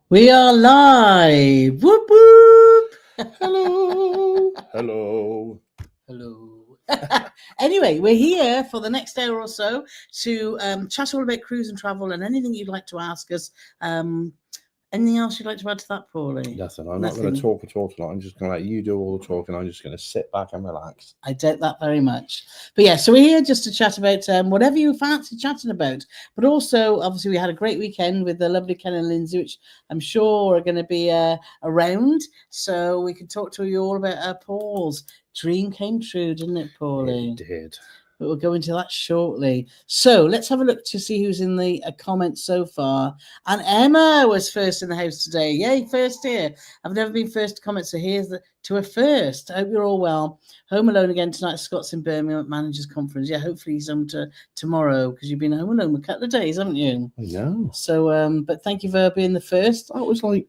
We are live. Whoop whoop. Hello. Hello. Hello. Anyway, we're here for the next hour or so to chat all about cruise and travel and anything you'd like to ask us. Anything else you'd like to add to that, Paulie? Nothing. I'm not going to talk at all tonight. I'm just going to let you do all the talking. I'm just going to sit back and relax. I doubt that very much. But yeah, so we're here just to chat about whatever you fancy chatting about. But also, obviously, we had a great weekend with the lovely Ken and Lindsay, which I'm sure are going to be around. So we can talk to you all about Paul's dream came true, didn't it, Paulie? It did. But we'll go into that shortly. So let's have a look to see who's in the comments so far. And Emma was first in the house today. Yay, first here. I've never been first to comment, so here's to a first. I hope you're all well. Home alone again tonight. Scott's in Birmingham at Managers Conference. Yeah, hopefully he's on to tomorrow because you've been home alone a couple of days, haven't you? I know. So, but thank you for being the first. That was like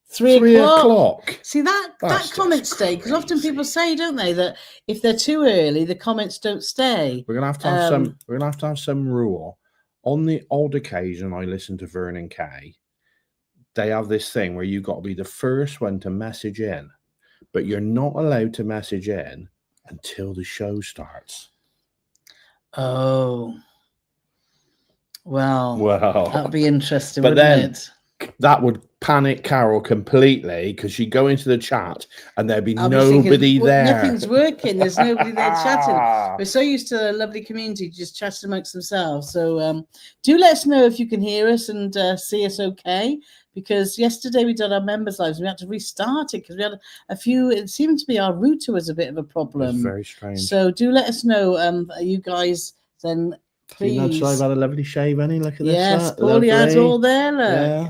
3 o'clock. See, that comments stay, because often people say, don't they, that if they're too early, the comments don't stay. We're gonna have to have some. We're gonna have to have some rule. On the odd occasion, I listen to Vernon Kay. They have this thing where you've got to be the first one to message in, but you're not allowed to message in until the show starts. Oh, well, that'd be interesting, but wouldn't it? That would panic Carole completely because she'd go into the chat and there'd be nobody there. Nothing's working. There's nobody there chatting. We're so used to a lovely community just chatting amongst themselves. So do let us know if you can hear us and see us okay. Because yesterday we did our members' lives. We had to restart it because we had a few. It seemed to be our router was a bit of a problem. It was very strange. So do let us know. You guys then. Please. I've had a lovely shave, Annie. Look at this. Yes, Paulie has all there. Look. Yeah.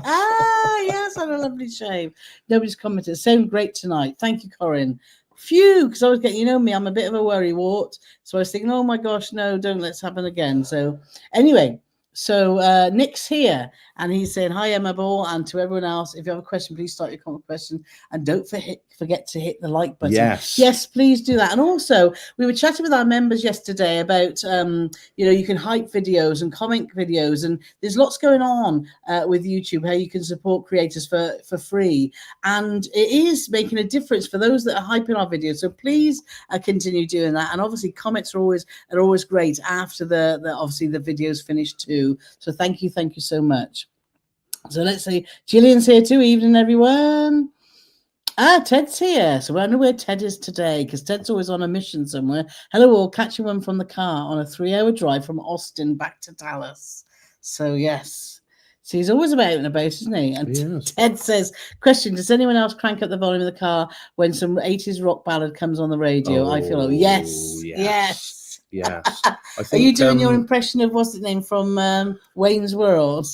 Yes, had a lovely shave. Nobody's commented. Sound great tonight. Thank you, Corinne. Phew, because I was getting, me, I'm a bit of a worrywart. So I was thinking, oh my gosh, no, don't let's happen again. So anyway, so Nick's here and he's saying, hi, Emma Ball, and to everyone else, if you have a question, please start your comment question and don't forget to hit the like button. Yes, please do that. And also, we were chatting with our members yesterday about, you can hype videos and comment videos, and there's lots going on with YouTube, how you can support creators for free. And it is making a difference for those that are hyping our videos. So please continue doing that. And obviously, comments are always great after the videos finished too. So thank you so much. So let's see. Gillian's here too. Evening, everyone. Ted's here. So I know where Ted is today because Ted's always on a mission somewhere. Hello all. Catching one from the car on a 3-hour drive from Austin back to Dallas. So yes. So he's always about and about, isn't he? And Ted says, question, does anyone else crank up the volume of the car when some 80s rock ballad comes on the radio? I feel yes. Are you doing your impression of what's the name from Wayne's World?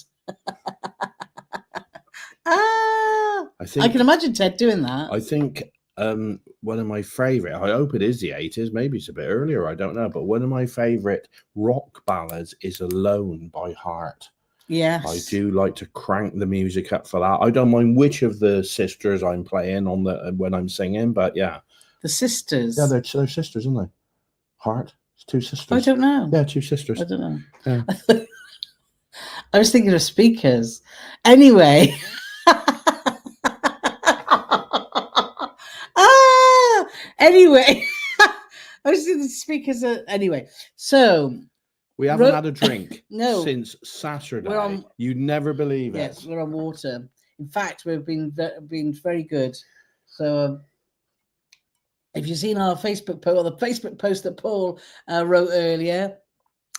I can imagine Ted doing that. I think one of my favorite, I hope it is the 80s, maybe it's a bit earlier, I don't know, but one of my favorite rock ballads is Alone by Heart. Yes. I do like to crank the music up for that. I don't mind which of the sisters I'm playing on when I'm singing, but yeah. The sisters? Yeah, they're sisters, aren't they? Heart? It's two sisters. I don't know. Yeah, two sisters. I don't know. Yeah. I was thinking of speakers. Anyway. Anyway. I was thinking speakers. Anyway. So. We haven't had a drink since Saturday. You'd never believe it. Yes, we're on water. In fact, we've been very good. So if you've seen our Facebook post, or the Facebook post that Paul wrote earlier,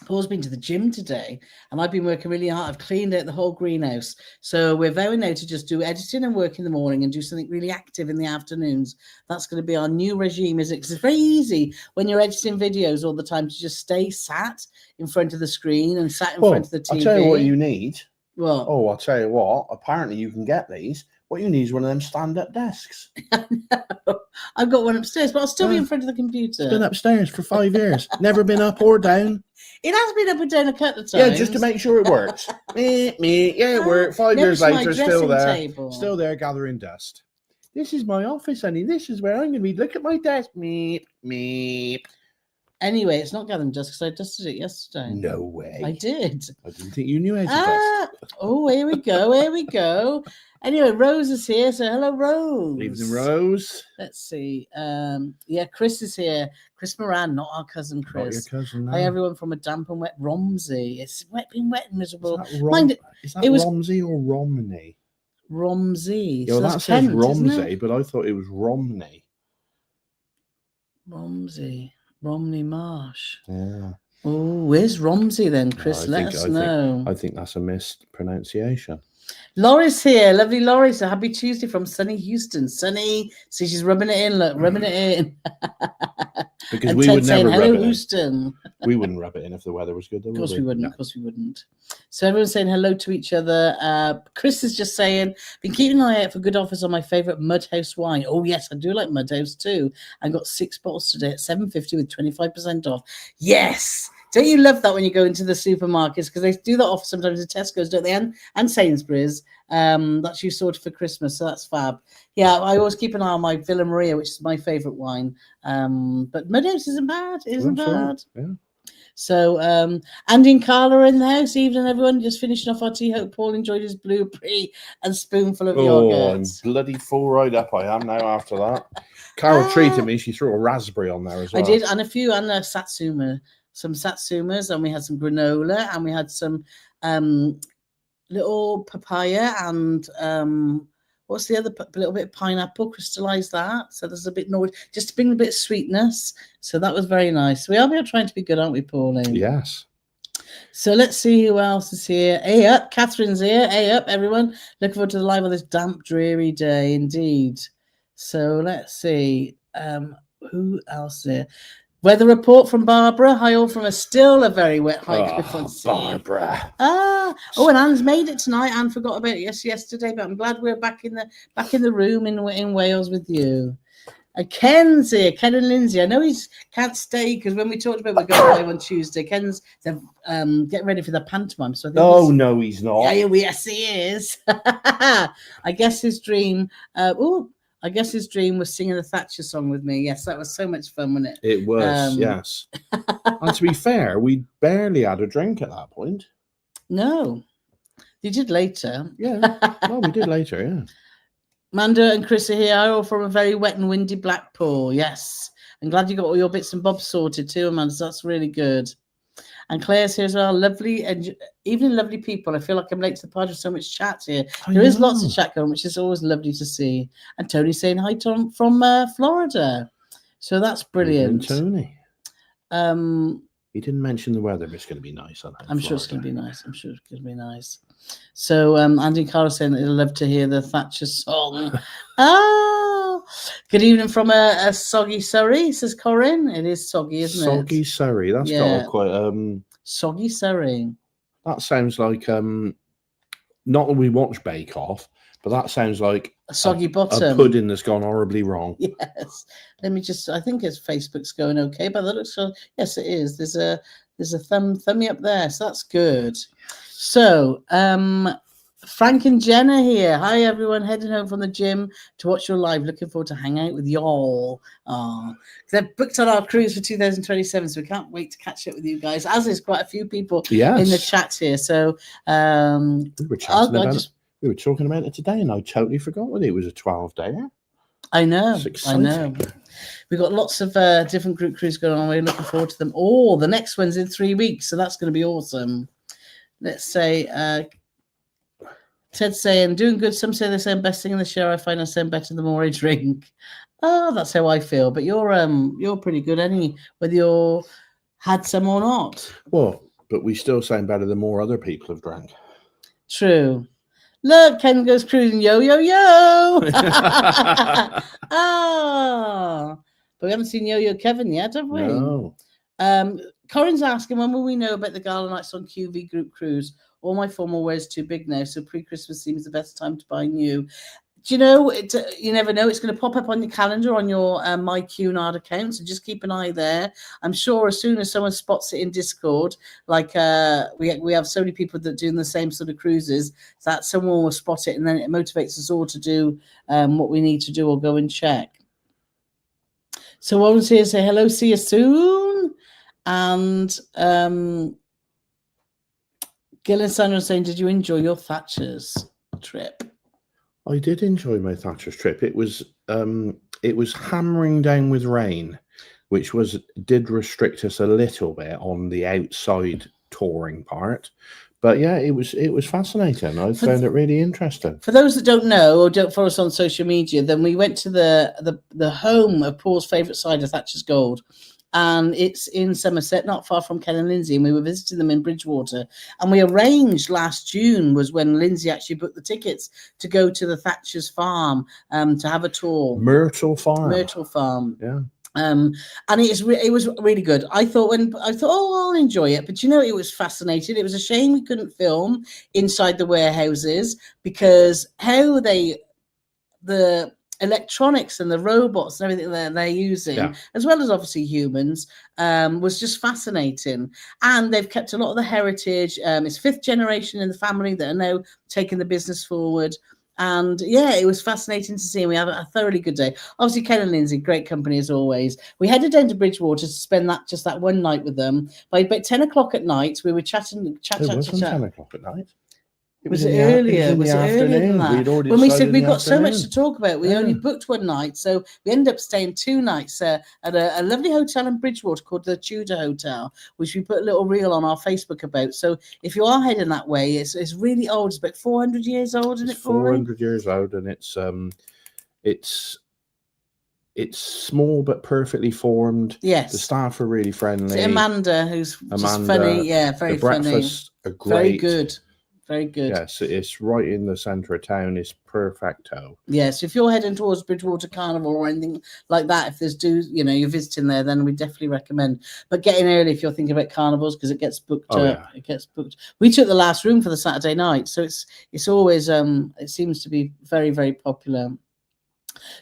Paul's been to the gym today, and I've been working really hard. I've cleaned out the whole greenhouse. So we're vowing now to just do editing and work in the morning and do something really active in the afternoons. That's going to be our new regime, is it? Because it's very easy when you're editing videos all the time to just stay sat in front of the scrine and sat in front of the TV. I'll tell you what you need. What? Oh, I'll tell you what. Apparently you can get these. What you need is one of them stand-up desks. No, I've got one upstairs, but I'll still be in front of the computer. It's been upstairs for 5 years. Never been up or down. It has been up and down a couple of times. Yeah, just to make sure it works. Yeah, it worked. 5 years later, still there. Table. Still there, gathering dust. This is my office, honey. This is where I'm going to be. Look at my desk. Meep. Anyway, it's not gathering dust because I dusted it yesterday. No way. I did. I didn't think you knew how to dust. Oh, here we go. Here we go. Anyway, Rose is here. So hello, Rose. Evening, Rose. Let's see. Yeah, Chris is here. Chris Moran, not our cousin Chris. Not your cousin, no. Hi, everyone from a damp and wet Romsey. It's been wet and miserable. Is that Romsey or Romney? Romsey. Yeah, well, that says Kent, Romsey, but I thought it was Romney. Romney Marsh. Yeah. Oh, where's Romsey then, Chris? Let us know. I think that's a mispronunciation. Laurie's here. Lovely Laurie. So happy Tuesday from sunny Houston. Sunny. See, she's rubbing it in. Look, rubbing it in. Because and we Ted would saying, never rub hello, it Houston. We wouldn't rub it in if the weather was good. Though, Of course we wouldn't. No. Of course we wouldn't. So everyone's saying hello to each other. Chris is just saying, been keeping an eye out for good offers on my favourite Mudhouse wine. Oh yes, I do like Mudhouse too. I got 6 bottles today at $7.50 with 25% off. Yes. Don't you love that when you go into the supermarkets? Because they do that offer sometimes at Tesco's, don't they? And Sainsbury's. That's you sorted for Christmas, so that's fab. Yeah, I always keep an eye on my Villa Maria, which is my favourite wine. But Mudhouse isn't bad. It isn't bad. Yeah. So Andy and Carla are in the house. Evening, everyone. Just finishing off our tea. Hope Paul enjoyed his blueberry and spoonful of yogurt. I'm bloody full right up. I am now after that. Carole treated me. She threw a raspberry on there as well. I did, and a satsuma. Some satsumas, and we had some granola, and we had some little papaya, and what's the other little bit of pineapple, crystallized that. So there's a bit more, just to bring a bit of sweetness. So that was very nice. We are trying to be good, aren't we, Pauline? Yes. So let's see who else is here. Hey up, Catherine's here. Hey up, everyone. Looking forward to the live on this damp, dreary day, indeed. So let's see who else is here. Weather report from Barbara. Hi all from still a very wet hike. Barbara. And Anne's made it tonight. Anne forgot about it yesterday, but I'm glad we're back in the room in Wales with you. Ken's here. Ken and Lindsay. I know he can't stay because when we talked about we're going live on Tuesday, Ken's getting ready for the pantomime. So I think no, he's not. Yes, he is. I guess his dream. I guess his dream was singing the Thatchers song with me. Yes, that was so much fun, wasn't it? It was, yes. And to be fair, we barely had a drink at that point. No. You did later. Yeah. Well, we did later, yeah. Manda and Chris are here, all from a very wet and windy Blackpool. Yes. I'm glad you got all your bits and bobs sorted too, Amanda. So that's really good. And Claire's here as well. Lovely, evening, lovely people. I feel like I'm late to the party with so much chat here. There is lots of chat going, which is always lovely to see. And Tony's saying hi, Tom, from Florida. So that's brilliant. Tony. He didn't mention the weather, but it's going to be nice. I'm sure it's going to be nice. So Andy and Carl saying that they'd love to hear the Thatcher song. Good evening from a soggy Surrey, says Corinne. It is soggy, isn't it? Soggy Surrey. That's got quite soggy Surrey. That sounds like not that we watch Bake Off, but that sounds like a soggy bottom. A pudding that's gone horribly wrong. Yes. Let me just. I think Facebook's going okay, but that looks. Yes, it is. There's a thumbie up there, so that's good. So Frank and Jenna here. Hi everyone, heading home from the gym to watch your live. Looking forward to hang out with y'all. They've booked on our cruise for 2027, so we can't wait to catch up with you guys. As is quite a few people in the chat here. So we were talking about it today, and I totally forgot that it was a 12-day. I know. We've got lots of different group cruises going on. We're looking forward to them all. The next one's in 3 weeks, so that's going to be awesome. Let's say Ted's saying, doing good. Some say the same best thing in the show. I find I sound better the more I drink. Oh, that's how I feel. But you're pretty good, whether you're had some or not. Well, but we still sound better the more other people have drank. True. Look, Ken goes cruising. Yo, yo, yo. But we haven't seen Yo-Yo Kevin yet, have we? No. Corinne's asking, when will we know about the gala nights on QV Group Cruise? All my formal wear is too big now, so pre-Christmas seems the best time to buy new. Do you know, you never know. It's going to pop up on your calendar on your My Cunard account, so just keep an eye there. I'm sure as soon as someone spots it in Discord, like we have so many people that are doing the same sort of cruises, that someone will spot it, and then it motivates us all to do what we need to do or go and check. So I want to say hello, see you soon. And Gil and Sandra saying, did you enjoy your Thatchers trip? I did enjoy my Thatchers trip. It was hammering down with rain, which did restrict us a little bit on the outside touring part. But yeah, it was fascinating. I found it really interesting. For those that don't know or don't follow us on social media, then we went to the home of Paul's favourite cider, Thatcher's Gold. And it's in Somerset, not far from Ken and Lindsay, and we were visiting them in Bridgewater. And we arranged last June was when Lindsay actually booked the tickets to go to the Thatcher's farm to have a tour. Myrtle Farm. Yeah. And it was really good. I thought, oh, I'll enjoy it, but it was fascinating. It was a shame we couldn't film inside the warehouses because how the electronics and the robots and everything that they're using, as well as obviously humans, was just fascinating. And they've kept a lot of the heritage. It's 5th generation in the family that are now taking the business forward. And yeah, it was fascinating to see. And we had a thoroughly good day. Obviously, Ken and Lindsay, great company as always. We headed down to Bridgewater to spend that one night with them. By about 10 o'clock at night, we were chatting. It wasn't 10 o'clock at night. Was it earlier? Was it earlier than that? When we said we've got so much to talk about, we only booked one night, so we ended up staying 2 nights at a lovely hotel in Bridgewater called the Tudor Hotel, which we put a little reel on our Facebook about. So if you are heading that way, it's really old. It's about 400 years old, isn't it? 400 years old, and it's small but perfectly formed. Yes, the staff are really friendly. So Amanda, who's just funny, very the breakfasts funny, are great. Very good. Very good. Yes, it's right in the centre of town. It's perfecto. Yes, if you're heading towards Bridgewater Carnival or anything like that, if you're visiting there, then we definitely recommend. But getting early if you're thinking about carnivals because it gets booked. It gets booked. We took the last room for the Saturday night, so it's always it seems to be very, very popular.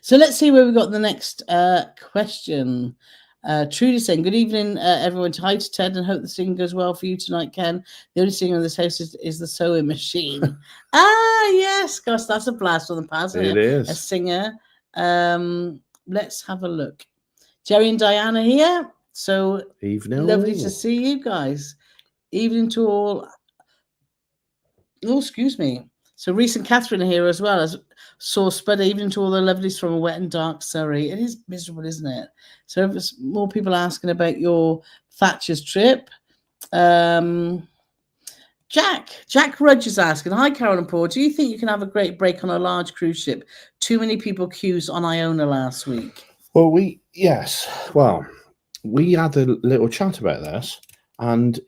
So let's see where we got the next question. Trudy saying, good evening, everyone. Hi to Ted and hope the singing goes well for you tonight, Ken. The only singer in this house is the sewing machine. Yes, gosh, that's a blast from the past. It is. A singer. Let's have a look. Jerry and Diana here. So evening. Lovely to see you guys. Evening to all. Oh, excuse me. So Reese and Catherine are here as well as Sauce Spud. Evening to all the lovelies from a wet and dark Surrey. It is miserable, isn't it? So if there's more people asking about your Thatcher's trip. Jack Rudge is asking, hi, Carole and Paul. Do you think you can have a great break on a large cruise ship? Too many people queues on Iona last week. Well, we had a little chat about this, and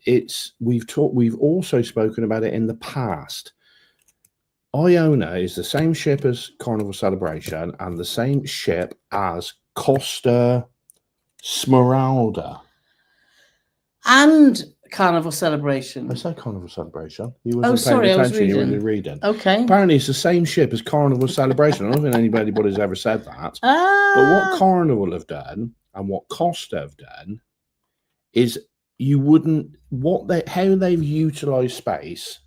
we've also spoken about it in the past. Iona is the same ship as Carnival Celebration and the same ship as Costa Smeralda. And Carnival Celebration. I said Carnival Celebration. You wasn't paying attention. You were reading. Okay. Apparently, it's the same ship as Carnival Celebration. I don't think anybody's ever said that. But what Carnival have done and what Costa have done is how they've utilised space.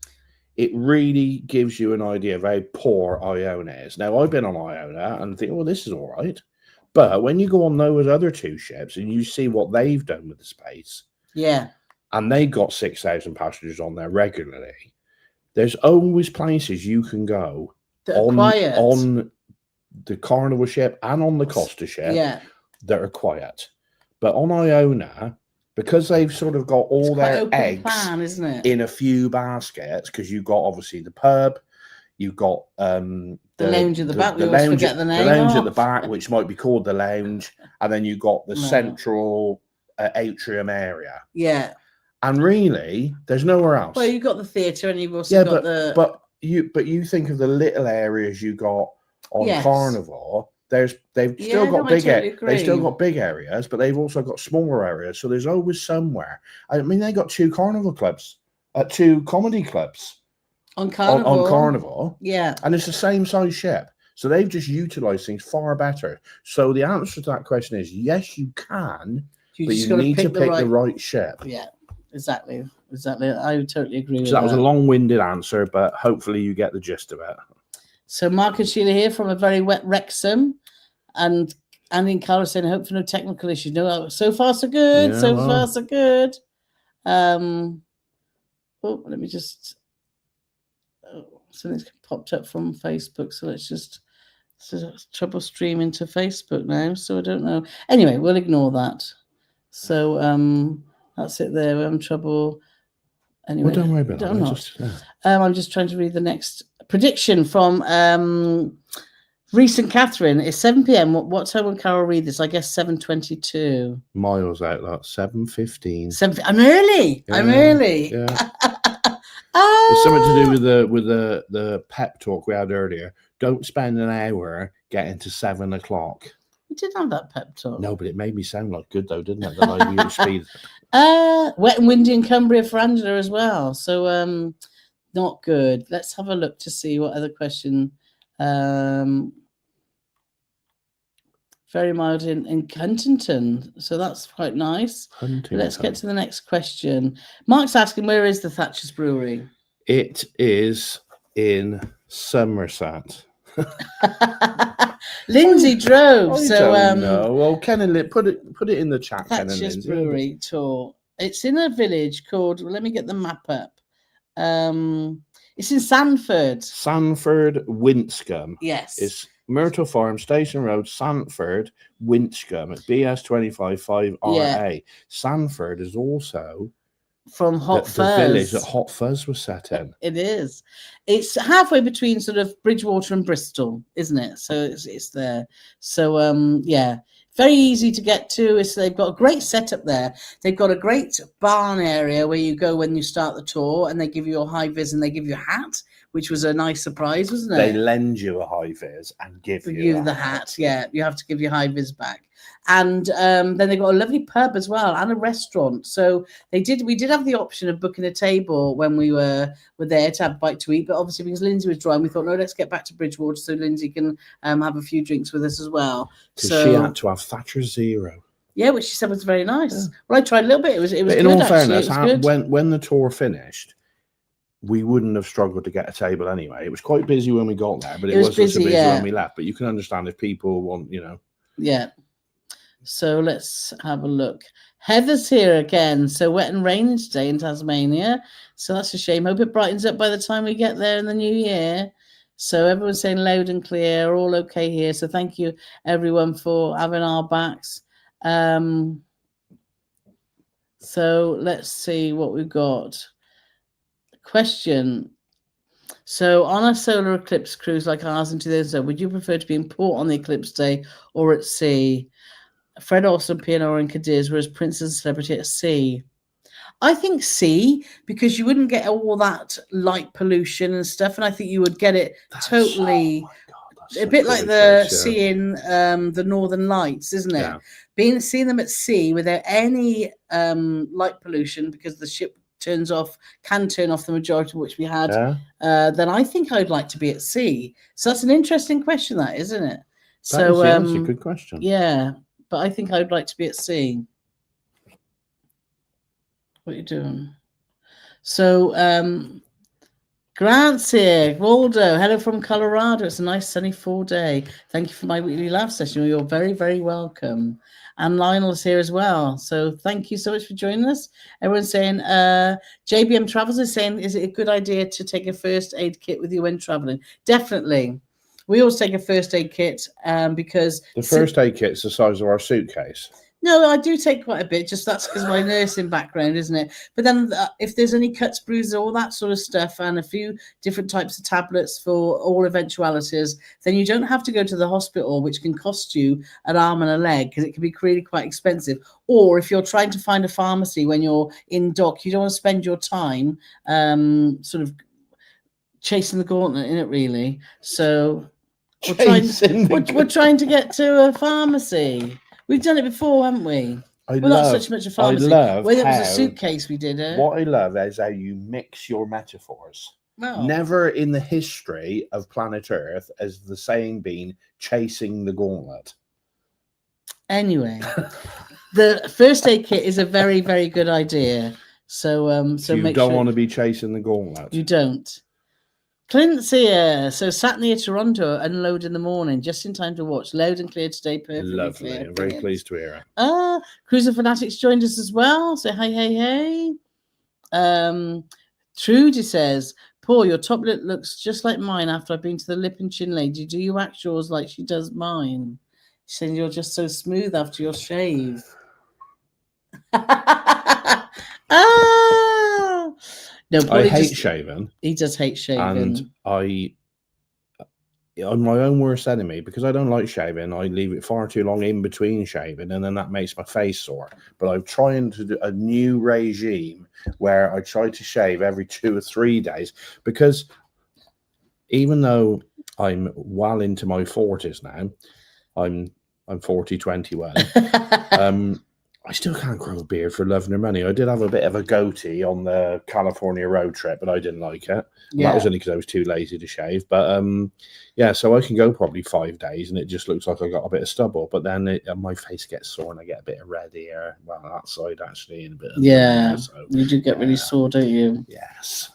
It really gives you an idea of how poor Iona is. Now, I've been on Iona and think, well, this is all right. But when you go on those other 2 ships and you see what they've done with the space, and they got 6,000 passengers on there regularly, there's always places you can go on the Carnival ship and on the Costa ship that are quiet. But on Iona, because they've sort of got all their eggs plan, isn't it? In a few baskets, because you've got obviously the pub, you've got the lounge at the back. The lounge at the back, which might be called the lounge, and then you've got the central atrium area. Yeah. And really, there's nowhere else. Well, you've got the theatre, and you've also got but you think of the little areas you got on Carnival. They've still got big areas, but they've also got smaller areas. So there's always somewhere. I mean, they got 2 carnival clubs, 2 comedy clubs on Carnival. On Carnival, and it's the same size ship. So they've just utilised things far better. So the answer to that question is yes, you can, but you need to pick the right ship. Yeah, exactly. I would totally agree with that. So that was a long-winded answer, but hopefully you get the gist of it. So Mark and Sheila here from a very wet Wrexham, and And in Carole saying, hope for no technical issues. No, so far so good. Yeah, far so good. Let me just. Something's popped up from Facebook, so let's just. So trouble streaming to Facebook now, so I don't know. Anyway, we'll ignore that. So that's it there. We're having trouble. Anyway, don't worry about that. I'm just trying to read the next prediction from recent Catherine. It's 7 p.m. What time will Carole read this? I guess 7:22. Miles out, that 7:15. I'm early. Yeah, I'm early. Yeah. It's something to do with the pep talk we had earlier. Don't spend an hour getting to 7 o'clock. We did have that pep talk. No, but it made me sound like good though, didn't it? The speed. Wet and windy in Cumbria for Angela as well. So not good. Let's have a look to see what other question. Very mild in Huntington, so that's quite nice. Let's get to the next question. Mark's asking, where is the Thatchers Brewery? It is in Somerset. Lindsay drove. No. Well, Ken and put it in the chat. Thatchers Brewery tour. It's in a village called. Let me get the map up. It's in Sandford. Sandford, Winscombe. Yes. It's Myrtle Farm, Station Road, Sandford, Winscombe at BS 25 RA. Yeah. Sandford is also from Hot Fuzz. The village that Hot Fuzz was set in. It is. It's halfway between sort of Bridgewater and Bristol, isn't it? So it's there. So yeah, very easy to get to. They've got a great setup there. They've got a great barn area where you go when you start the tour, and they give you a high vis and they give you a hat, which was a nice surprise, wasn't it? They lend you a high vis and give you the hat. Yeah, you have to give your high vis back. And then they got a lovely pub as well and a restaurant. So we did have the option of booking a table when we were there to have a bite to eat. But obviously because Lindsay was driving, we thought, no, let's get back to Bridgewater so Lindsay can have a few drinks with us as well. So she had to have Thatchers Zero. Yeah, which she said was very nice. Yeah. Well, I tried a little bit. It was but good, in all fairness, good. when the tour finished, we wouldn't have struggled to get a table anyway. It was quite busy when we got there, but it wasn't so busy when we left. But you can understand if people want, Yeah. So let's have a look. Heather's here again. So wet and raining today in Tasmania. So that's a shame. Hope it brightens up by the time we get there in the new year. So everyone's saying loud and clear, all okay here. So thank you everyone for having our backs. So let's see what we've got. Question. So on a solar eclipse cruise like ours in 2007, would you prefer to be in port on the eclipse day or at sea? Fred Olsen, P&R and Cadiz, whereas Prince and Celebrity at sea. I think sea, because you wouldn't get all that light pollution and stuff, and I think you would get it totally a bit like the seeing the Northern Lights, isn't it? Yeah. Seeing them at sea without any light pollution, because the ship can turn off the majority of which we had, then I think I'd like to be at sea. So that's an interesting question, that, isn't it? That's a good question. Yeah. But I think I'd like to be at sea. What are you doing? So, Grant's here. Waldo, hello from Colorado. It's a nice sunny fall day. Thank you for my weekly laugh session. You're very, very welcome. And Lionel's here as well. So thank you so much for joining us. Everyone's saying, JBM Travels is saying, is it a good idea to take a first aid kit with you when traveling? Definitely. We always take a first aid kit because... The first aid kit's the size of our suitcase. No, I do take quite a bit. Just that's because of my nursing background, isn't it? But then if there's any cuts, bruises, all that sort of stuff, and a few different types of tablets for all eventualities, then you don't have to go to the hospital, which can cost you an arm and a leg because it can be really quite expensive. Or if you're trying to find a pharmacy when you're in dock, you don't want to spend your time sort of chasing the gauntlet, in it really. So we're trying to get to a pharmacy. We've done it before, haven't we? Not such much a pharmacy. Well, it was a suitcase we did it. What I love is how you mix your metaphors. Well, never in the history of planet Earth has the saying been chasing the gauntlet. Anyway, the first aid kit is a very, very good idea. So you don't want to be chasing the gauntlet. You don't. Clint's here. So sat near Toronto, unload in the morning, just in time to watch. Loud and clear today, perfectly Lovely. clear. I'm very pleased to hear it. Cruiser Fanatics joined us as well. So hey. Trudy says, Paul, your top lip looks just like mine after I've been to the lip and chin lady. Do you wax yours like she does mine? She's saying you're just so smooth after your shave. No, Paul, I hate shaving. He does hate shaving. And I'm my own worst enemy because I don't like shaving. I leave it far too long in between shaving, and then that makes my face sore. But I'm trying to do a new regime where I try to shave every 2 or 3 days, because even though I'm well into my 40s now, I'm 40-21. I still can't grow a beard for love nor money. I did have a bit of a goatee on the California road trip, but I didn't like it. Yeah. That was only because I was too lazy to shave. But yeah, so I can go probably 5 days and it just looks like I got a bit of stubble. But then my face gets sore and I get a bit of red here. Well, that side actually. And a bit of there, so, you do get really sore, don't you? Yes.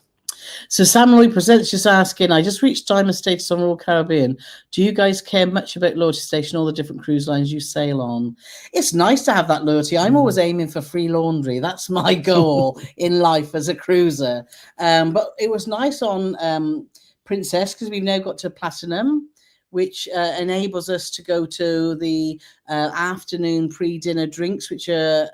So Sam Lloyd Presents just asking, I just reached diamond status on Royal Caribbean. Do you guys care much about loyalty station, all the different cruise lines you sail on? It's nice to have that loyalty. I'm always aiming for free laundry. That's my goal in life as a cruiser. But it was nice on Princess, because we've now got to Platinum, which enables us to go to the afternoon pre-dinner drinks, which are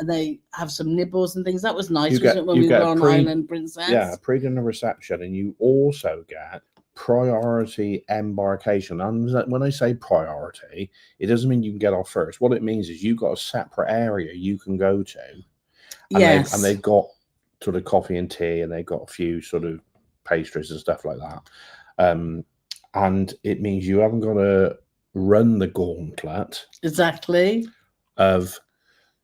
they have some nibbles and things. That was nice, wasn't it, when we were on Island Princess? Yeah, pre-dinner reception, and you also get priority embarkation. And when I say priority, it doesn't mean you can get off first. What it means is you've got a separate area you can go to. And they've got sort of coffee and tea, and they've got a few sort of pastries and stuff like that. And it means you haven't got to run the gauntlet of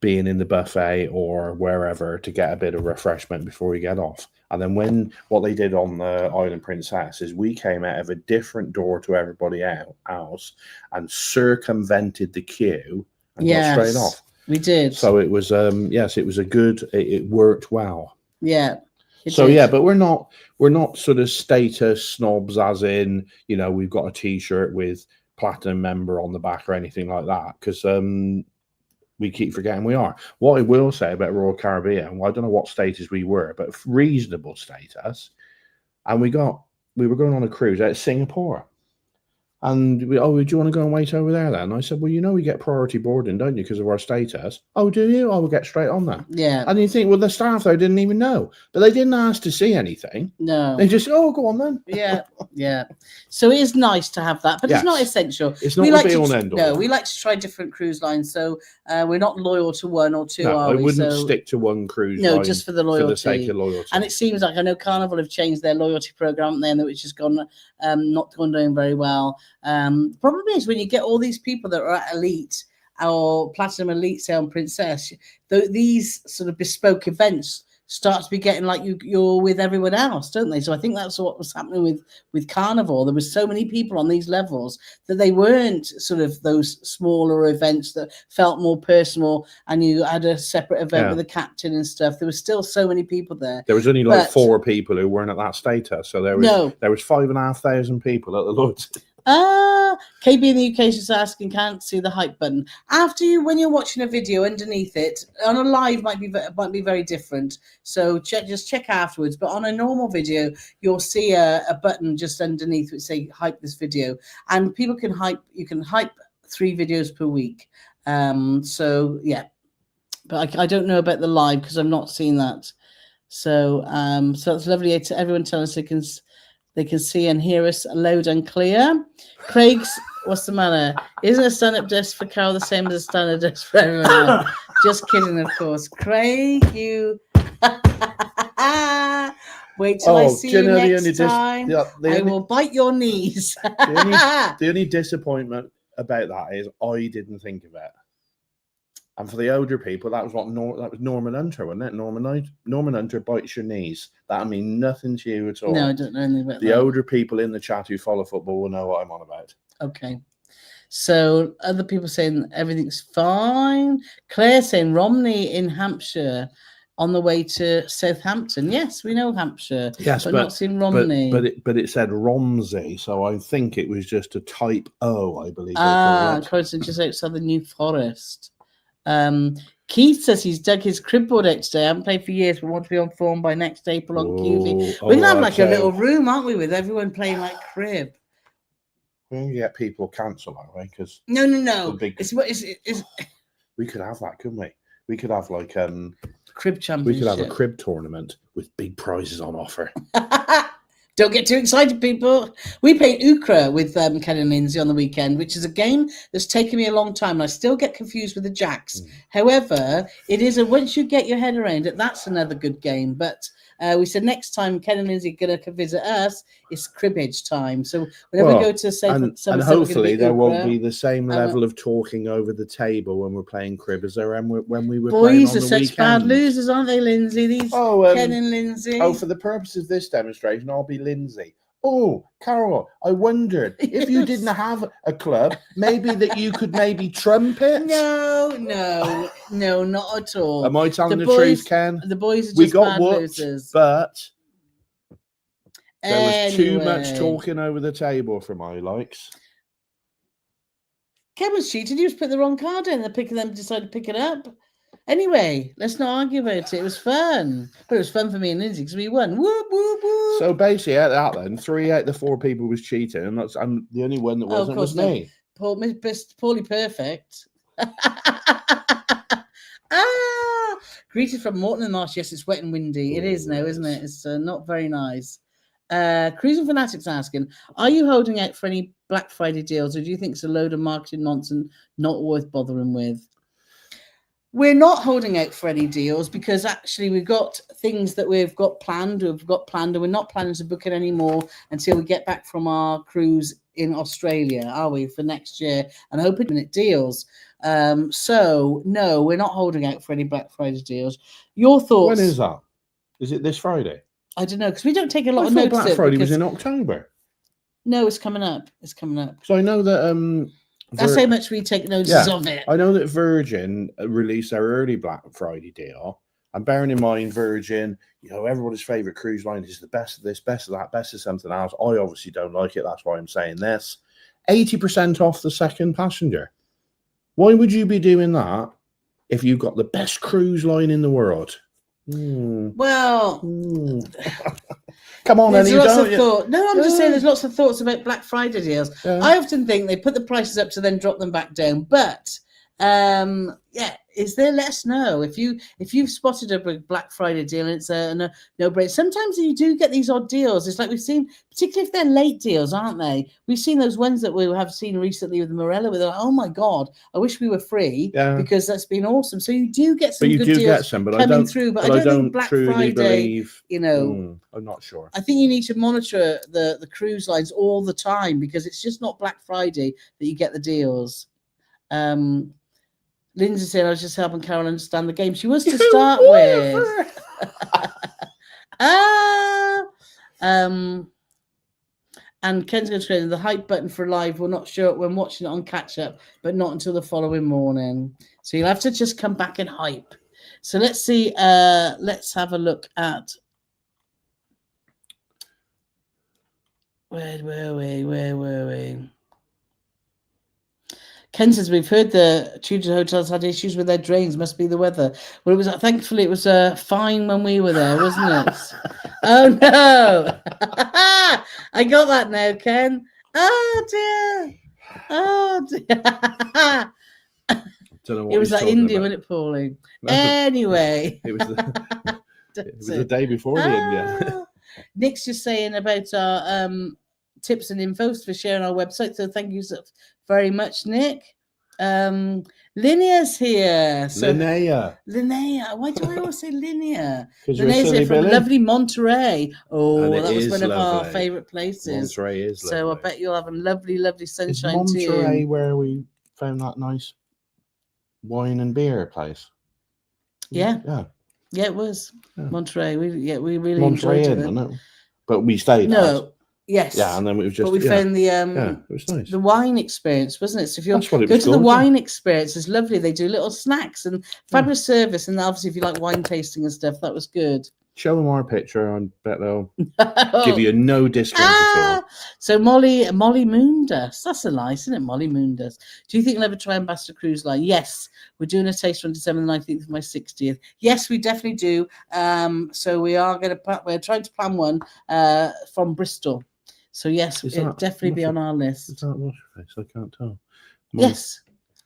being in the buffet or wherever to get a bit of refreshment before you get off. And then what they did on the Island Princess is we came out of a different door to everybody else and circumvented the queue and got straight off. We did. So it was, yes, it was it worked well. Yeah. But we're not sort of status snobs, as in, we've got a T-shirt with platinum member on the back or anything like that, because we keep forgetting we are. What I will say about Royal Caribbean, well, I don't know what status we were, but reasonable status, and we were going on a cruise out of Singapore. And do you want to go and wait over there then? And I said, well, we get priority boarding, don't you, because of our status? Oh, do you? I will get straight on that. Yeah. And you think, well, the staff there didn't even know. But they didn't ask to see anything. No. They just, go on then. Yeah. So it is nice to have that, but it's not essential. It's not the be-all and end-all. No, we like to try different cruise lines. So we're not loyal to one or two, I wouldn't stick to one cruise line. No, just for the loyalty. For the sake of loyalty. And it seems like, I know Carnival have changed their loyalty program then, which has not gone doing very well. The problem is when you get all these people that are at Elite or Platinum Elite, say on Princess, these sort of bespoke events start to be getting like you're with everyone else, don't they? So I think that's what was happening with Carnival. There was so many people on these levels that they weren't sort of those smaller events that felt more personal, and you had a separate event with the captain and stuff. There was still so many people there. There was only 4 people who weren't at that status, so there was 5,500 people at the Lords. KB in the UK is just asking, can't see the hype button. When you're watching a video, underneath it on a live might be very different. So just check afterwards. But on a normal video, you'll see a button just underneath which say hype this video, and people can hype. You can hype 3 videos per week. So yeah, but I don't know about the live because I've not seen that. So so it's lovely to everyone telling us they can see and hear us loud and clear. Craig's, what's the matter? Isn't a stand-up desk for Carole the same as a standard desk for everyone else? Just kidding, of course. Craig, you... Wait till I see you next time. I will bite your knees. The only disappointment about that is I didn't think of it. And for the older people, that was Norman Hunter, wasn't it? Norman Hunter bites your knees. That'll mean nothing to you at all. No, I don't know anything about that. The older people in the chat who follow football will know what I'm on about. Okay. So other people saying everything's fine. Claire saying Romney in Hampshire on the way to Southampton. Yes, we know Hampshire. Yes, but not seen Romney. But it said Romsey, so I think it was just a type O, I believe. Croydon, just outside the New Forest. Keith says he's dug his crib board out today. I haven't played for years, but want to be on form by next April on QV. We're gonna have like a little room, aren't we, with everyone playing like crib. We're gonna get people cancelled that way because no. We could have that, couldn't we? We could have like crib championship. We could have a crib tournament with big prizes on offer. Don't get too excited, people. We played Ukra with Ken and Lindsay on the weekend, which is a game that's taken me a long time. And I still get confused with the jacks. However, it is once you get your head around it, that's another good game. But we said next time Ken and Lindsay are going to visit us, it's cribbage time. So whenever we go to say, and hopefully there won't be the same level of talking over the table when we're playing crib as there when we were playing on the weekend. Boys are such bad losers, aren't they, Lindsay? These Ken and Lindsay. Oh, for the purpose of this demonstration, I'll be Lindsay. Oh, Carole, I wondered if you didn't have a club, maybe that you could maybe trumpet. No, not at all. Am I telling the truth, Ken? The boys are just bad losers. But there was too much talking over the table for my likes. Ken was cheating. He was putting the wrong card in. Them decided to pick it up. Anyway, let's not argue about it. It was fun. But it was fun for me and Lindsay because we won. Whoop, whoop, whoop. So basically, at that then, 3 out of the 4 people was cheating, and the only one that wasn't was me. Paulie Perfect. Greeted from Morton and Marsh. Yes, it's wet and windy. It is now, isn't it? It's not very nice. Cruising Fanatics asking, are you holding out for any Black Friday deals, or do you think it's a load of marketing nonsense not worth bothering with? We're not holding out for any deals because actually we've got things that we've got planned, and we're not planning to book it anymore until we get back from our cruise in Australia, are we, for next year, and hoping it deals. So no, we're not holding out for any Black Friday deals. Your thoughts? When is that? Is it this Friday? I don't know, because we don't take a lot of notice. Black Friday was in October. No, it's coming up. So I know that that's how much we take notice of it. I know that Virgin released their early Black Friday deal. And bearing in mind, Virgin, everybody's favourite cruise line is the best of this, best of that, best of something else. I obviously don't like it. That's why I'm saying this. 80% off the second passenger. Why would you be doing that if you've got the best cruise line in the world? Well... Come on, there's lots of thought. No, I'm just saying there's lots of thoughts about Black Friday deals. Yeah. I often think they put the prices up to then drop them back down. But is there? Let us know if you've spotted a Black Friday deal and it's a no-brainer. Sometimes you do get these odd deals. It's like we've seen, particularly if they're late deals, aren't they? We've seen those ones that we have seen recently with Morella, where they're like, oh my God, I wish we were free because that's been awesome. So you do get some good deals coming through, but I don't think Black Friday, I'm not sure. I think you need to monitor the cruise lines all the time because it's just not Black Friday that you get the deals. Lindsay said, I was just helping Carole understand the game. She was to start with. And Ken's going to say the hype button for live will not show up when watching it on catch up, but not until the following morning. So you'll have to just come back and hype. So let's see. Let's have a look at. Where were we? Ken says, we've heard the Tudor hotels had issues with their drains. Must be the weather. Well, thankfully it was fine when we were there, wasn't it? Oh, no. I got that now, Ken. Oh, dear. It was like India, wasn't it, Paulie? No. Anyway. It was the day before the India. Nick's just saying about our tips and info for sharing our website. So thank you very much, Nick. Linea's here. Linnea. Why do I always say Linnea? Linea's here from lovely Monterey. Oh, that was one of our favourite places. Monterey is lovely. So I bet you'll have a lovely, lovely sunshine too. Is Monterey where we found that nice wine and beer place? Yeah, it was Monterey. We really Monterey enjoyed it. But we stayed. No. Yes. Yeah, and then it was just. But we found the it was nice. The wine experience, wasn't it? So if you go to the wine experience, it's lovely. They do little snacks and fabulous service, and obviously if you like wine tasting and stuff, that was good. Show them our picture. I bet they'll give you no discount at all. So Molly Moondust. That's a nice, isn't it? Molly Moondust. Do you think you'll ever try Ambassador Cruise Line? Yes, we're doing a taster on December the 19th for my 60th. Yes, we definitely do. So we're trying to plan one from Bristol. So yes, it'll definitely be on our list. Is that what's your face? I can't tell. Yes,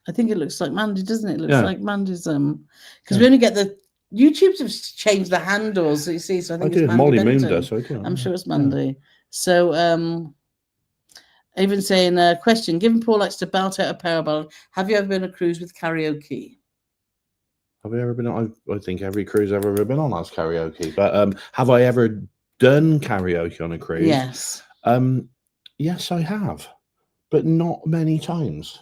I think it looks like Mandy, doesn't it? It looks like Mandy's because we only get the YouTube's have changed the handles, you see. So I think it's Mandy Molly Moondust. I'm sure it's Mandy. Yeah. So even saying a question, given Paul likes to belt out a power ballad, have you ever been on a cruise with karaoke? Have I ever been on? I think every cruise I've ever been on has karaoke. But have I ever done karaoke on a cruise? Yes. Yes, I have, but not many times.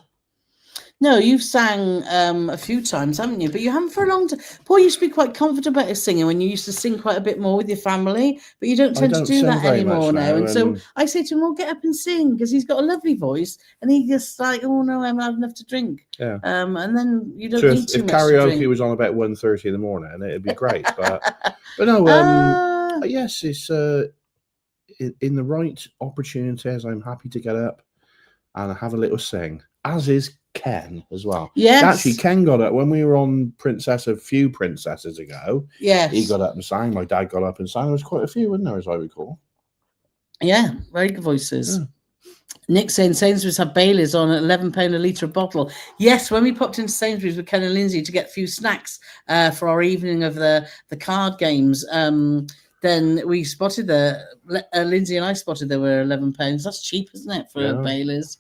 No, you've sang a few times, haven't you? But you haven't for a long time. Paul used to be quite confident about his singing when you used to sing quite a bit more with your family, but you don't tend to do that anymore now. And so I say to him, well, get up and sing, because he's got a lovely voice. And he just like, oh, no, I haven't had enough to drink. Yeah. And then you don't need too much if karaoke to drink. was on about 1:30 in the morning, it'd be great. But no, yes, it's in the right opportunities, I'm happy to get up and have a little sing, as is Ken as well. Yes. Actually, Ken got up when we were on Princess a few princesses ago. Yes. He got up and sang. My dad got up and sang. There was quite a few, wasn't there, as I recall? Yeah, very good voices. Yeah. Nick saying Sainsbury's have Baileys on at £11 a litre a bottle. Yes, when we popped into Sainsbury's with Ken and Lindsay to get a few snacks for our evening of the card games, then we spotted Lindsay and I spotted there were £11. That's cheap, isn't it, for Baileys?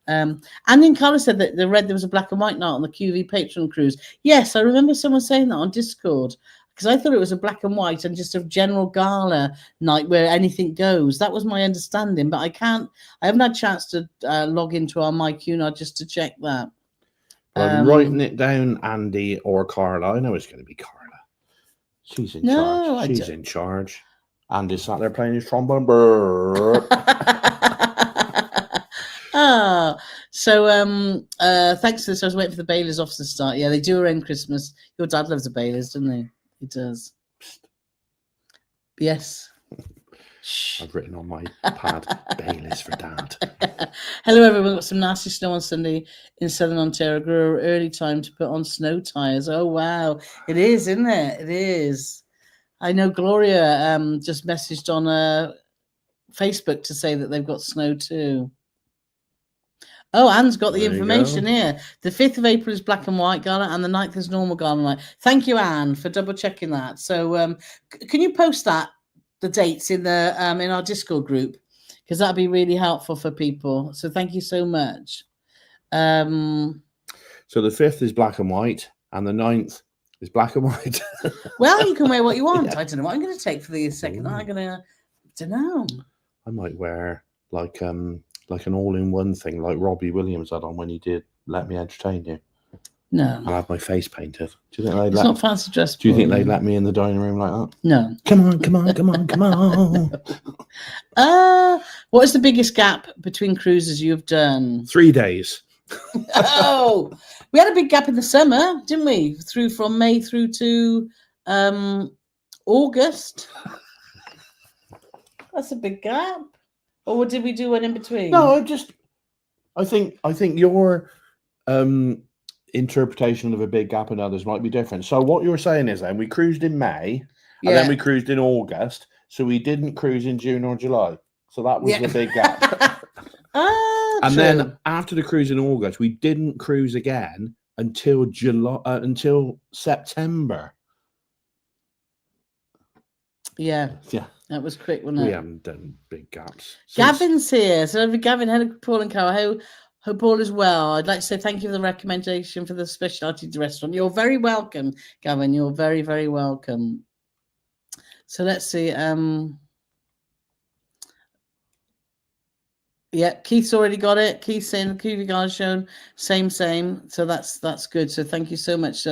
And then Carole said that they read there was a black and white night on the QV Patron cruise. Yes, I remember someone saying that on Discord, because I thought it was a black and white and just a general gala night where anything goes. That was my understanding, but I haven't had a chance to log into our MyQNOD just to check that. I'm writing it down, Andy or Carla. I know it's going to be Carla. She's in charge. She's in charge. Andy sat there playing his trombone. So thanks for this. I was waiting for the Baileys officer to start. Yeah, they do around Christmas. Your dad loves the Baileys, doesn't he? He does. Yes. I've written on my pad Baileys for Dad. Hello, everyone. Got some nasty snow on Sunday in southern Ontario. Grew early time to put on snow tires. Oh wow, it is, isn't it? It is. I know Gloria just messaged on Facebook to say that they've got snow too. Oh, Anne's got the information here. The 5th of April is black and white gala, and the 9th is normal gala night. Thank you, Anne, for double checking that. So, can you post the dates in our Discord group, because that'd be really helpful for people. So, thank you so much. So the 5th is black and white, and the 9th is black and white. Well, you can wear what you want. Yeah. I don't know what I'm going to take for the second. I'm going to. Don't know. I might wear like an all-in-one thing like Robbie Williams had on when he did Let Me Entertain You. No. I'll have my face painted. Do you think it's not fancy dress? Do you think they'd let me in the dining room like that? No. Come on. What is the biggest gap between cruises you've done? 3 days. Oh, we had a big gap in the summer, didn't we? From May through to August. That's a big gap. Or did we do one in between? No, I think your interpretation of a big gap and others might be different. So what you're saying is then we cruised in May and then we cruised in August. So we didn't cruise in June or July. So that was the big gap. And then after the cruise in August, we didn't cruise again until until September. Yeah. That was quick, wasn't it? We haven't done big gaps. Gavin's here. So Gavin, hello, Paul and Carole. Hope all is well. I'd like to say thank you for the recommendation for the specialty restaurant. You're very welcome, Gavin. You're very, very welcome. So let's see. Yeah, Keith's already got it. Keith's saying the QV Gala shown. Same. So that's good. So thank you so much,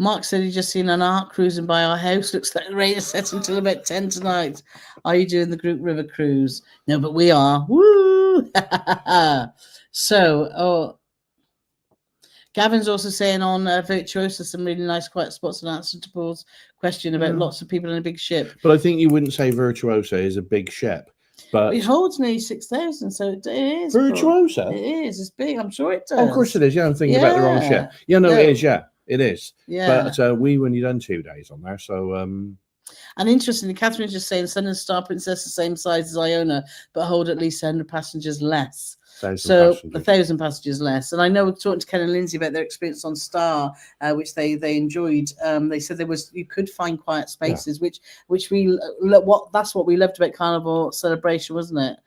Mark said he just seen an ark cruising by our house. Looks like the rain is set until about 10 tonight. Are you doing the group river cruise? No, but we are. Woo! So, Gavin's also saying on Virtuosa some really nice quiet spots, and answer to Paul's question about lots of people in a big ship. But I think you wouldn't say Virtuosa is a big ship. But it holds nearly 6,000, so it is. Virtuosa? It is. It's big. I'm sure it does. Oh, of course it is. Yeah, I'm thinking about the wrong ship. Yeah, no, it is. Yeah, it is. Yeah. But we only done 2 days on there, so... And interestingly, Catherine's just saying Sun and Star Princess the same size as Iona, but hold at least 100 passengers less. 1,000 passengers less. And I know we're talking to Ken and Lindsay about their experience on Star, which they enjoyed. They said you could find quiet spaces, which that's what we loved about Carnival Celebration, wasn't it?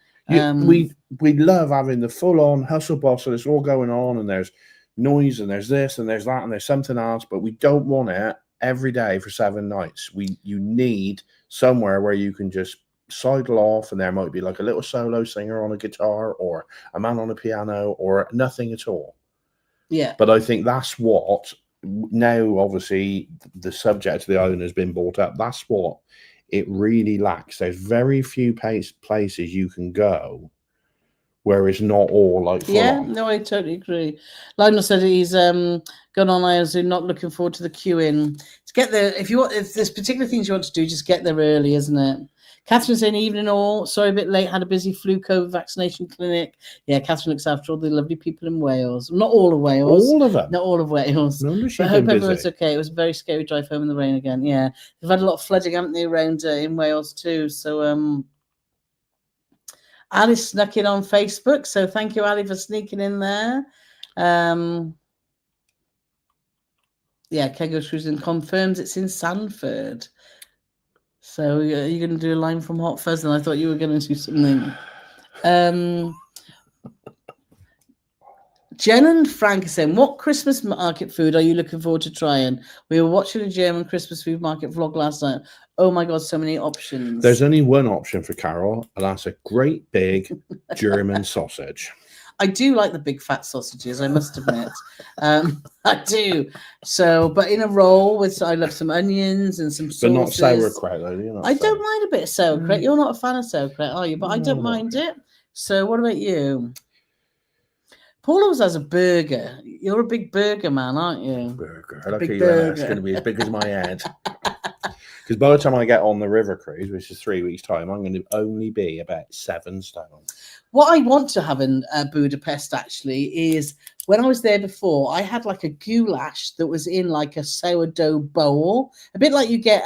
We love having the full on hustle bustle. It's all going on, and there's noise, and there's this, and there's that, and there's something else. But we don't want it every day for 7 nights. You need somewhere where you can just sidle off, and there might be like a little solo singer on a guitar or a man on a piano or nothing at all. Yeah. But I think that's what now, obviously, the subject of the island has been brought up. That's what it really lacks. There's very few places you can go where it's not all like full on. No, I totally agree. Lionel said he's gone on Iozoom, not looking forward to the queuing. To get there, if there's particular things you want to do, just get there early, isn't it? Catherine saying, evening all. Sorry, a bit late. Had a busy flu COVID vaccination clinic. Yeah, Catherine looks after all the lovely people in Wales. Not all of Wales. All of them. Not all of Wales. No, but I hope everyone's okay. It was a very scary drive home in the rain again. Yeah, they've had a lot of flooding, haven't they, around in Wales too. So Ali snuck in on Facebook. So thank you, Ali, for sneaking in there. Yeah, Kego Cruising confirms it's in Sanford. So you're going to do a line from Hot Fuzz, and I thought you were going to do something. Jen and Frank are saying, what Christmas market food are you looking forward to trying? We were watching a German Christmas food market vlog last night. Oh my God, so many options. There's only one option for Carole, and that's a great big German sausage. I do like the big fat sausages, I must admit. I do. So, but in a roll with, I love some onions and some sauces. But not sauerkraut, though. I don't mind a bit of sauerkraut. You're not a fan of sauerkraut, are you? But I don't mind it. So, what about you? Paul always has a burger. You're a big burger man, aren't you? Burger. Lucky it's going to be as big as my head. Because by the time I get on the river cruise, which is 3 weeks' time, I'm going to only be about 7 stone. What I want to have in Budapest, actually, is when I was there before, I had like a goulash that was in like a sourdough bowl. A bit like you get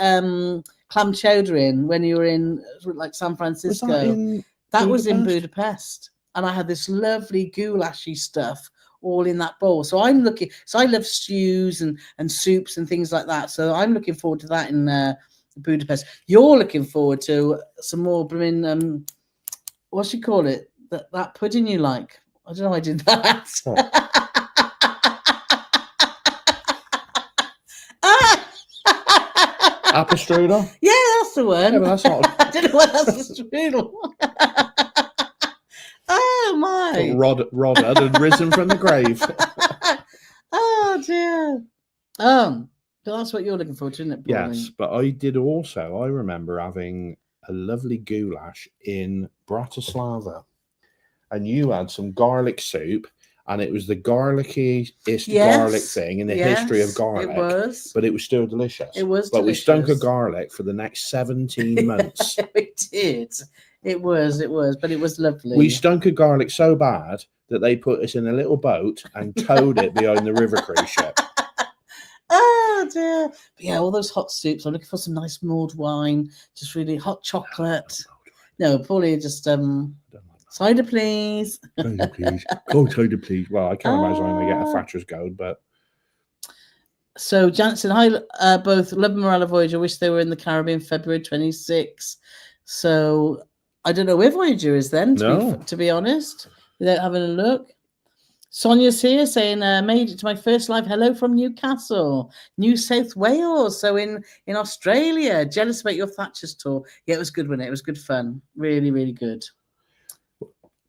clam chowder in when you were in like San Francisco. That was in Budapest. And I had this lovely goulashy stuff all in that bowl. So I'm looking, so I love stews and soups and things like that. So I'm looking forward to that in Budapest. You're looking forward to some more blooming, what should you call it? That pudding you like. I don't know, I did that. Apple strudel? Yeah, that's the one. Yeah, but that's not... I don't know what that's the strudel. Oh my! Rod had risen from the grave. Oh dear. So that's what you're looking forward to, isn't it? Pauline? Yes, but I did also. I remember having a lovely goulash in Bratislava, and you had some garlic soup, and it was the garlicky-est garlic thing in the history of garlic. It was, but it was still delicious. It was, but delicious. We stunk of garlic for the next 17 months. We did. It was, but it was lovely. We stunk of garlic so bad that they put us in a little boat and towed it behind the river cruise ship. Oh dear. But yeah, all those hot soups. I'm looking for some nice mulled wine, just really hot chocolate. No, Paulie, just cider, please. Cider, please. Cold cider, please. Well, I can't imagine I'm going to get a Thatchers gold, but. So, Jansen, hi, both. Love and Morella Voyager. Wish they were in the Caribbean February 26. So, I don't know where Voyager is then, to be honest, without having a look. Sonia's here saying, made it to my first live hello from Newcastle, New South Wales. So in Australia. Jealous about your Thatchers tour. Yeah, it was good, wasn't it? It was good fun. Really, really good.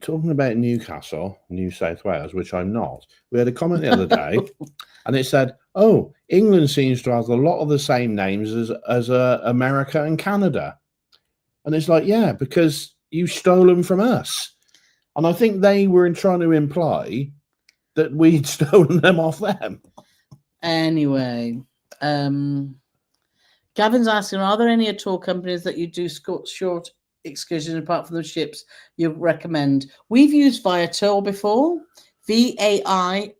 Talking about Newcastle, New South Wales, which I'm not, we had a comment the other day, and it said, oh, England seems to have a lot of the same names as America and Canada. And it's like, yeah, because you stole them from us. And I think they were trying to imply that we'd stolen them off them. Anyway, Gavin's asking, are there any tour companies that you do short excursions apart from the ships you recommend? We've used Viator before, VIATOR,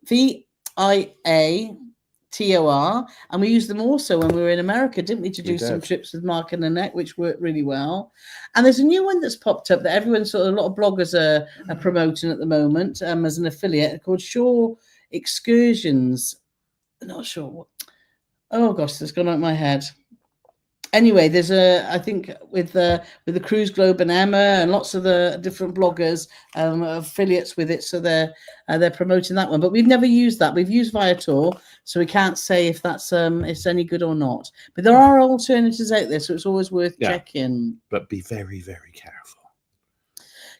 and we used them also when we were in America, didn't we, to do some trips with Mark and Annette, which worked really well. And there's a new one that's popped up that everyone a lot of bloggers are promoting at the moment as an affiliate called Shore Excursions. Not sure what. Oh gosh, it's gone out of my head. Anyway, there's I think with the Cruise Globe and Emma and lots of the different bloggers affiliates with it, so they're promoting that one. But we've never used that. We've used Viator, so we can't say if that's it's any good or not. But there are alternatives out there, so it's always worth checking. But be very, very careful.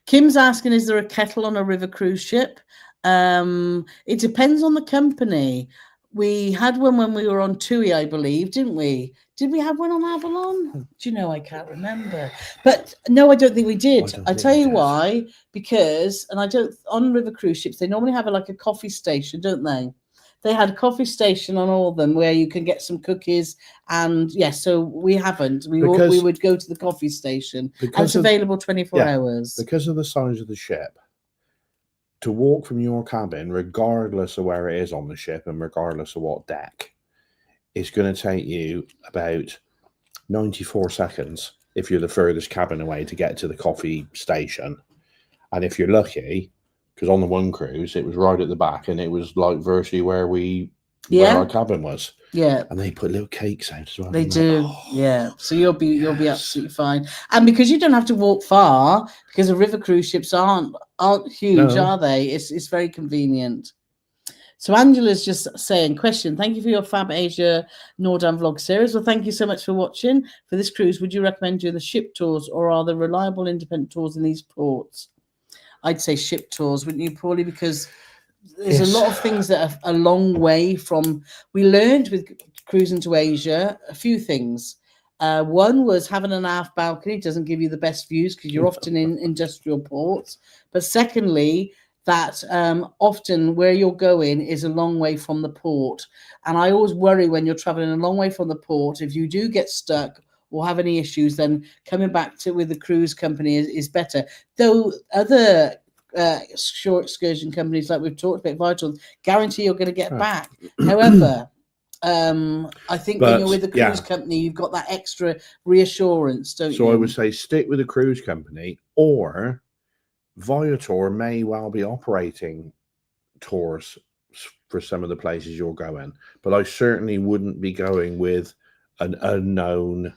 Kim's asking, is there a kettle on a river cruise ship? It depends on the company. We had one when we were on TUI, I believe, didn't we? Did we have one on Avalon? Do you know? I can't remember. But no, I don't think we did. I tell you why. Because, and I don't, on river cruise ships, they normally have a coffee station, don't they? They had a coffee station on all of them where you can get some cookies. And yes, so we haven't. We would go to the coffee station. And it's available 24 hours. Because of the size of the ship. To walk from your cabin, regardless of where it is on the ship and regardless of what deck, is going to take you about 94 seconds if you're the furthest cabin away to get to the coffee station. And if you're lucky, because on the one cruise, it was right at the back and it was like virtually where our cabin was. Yeah. And they put little cakes out as well. They do. Yeah. So you'll be absolutely fine. And because you don't have to walk far, because the river cruise ships aren't huge, are they? It's very convenient. So Angela's just saying, question, thank you for your Fab Asia Nordam vlog series. Well, thank you so much for watching. For this cruise, would you recommend doing the ship tours or are there reliable independent tours in these ports? I'd say ship tours, wouldn't you, Paulie? Because there's a lot of things that are a long way from. We learned with cruising to Asia a few things. One was having an aft balcony doesn't give you the best views because you're often in industrial ports. But secondly, that often where you're going is a long way from the port. And I always worry when you're traveling a long way from the port, if you do get stuck or have any issues, then coming back with the cruise company is better. Though other short excursion companies like we've talked about, Vital, guarantee you're going to get back. However, I think when you're with the cruise company, you've got that extra reassurance, don't you? So I would say stick with the cruise company, or Viator may well be operating tours for some of the places you're going, but I certainly wouldn't be going with an unknown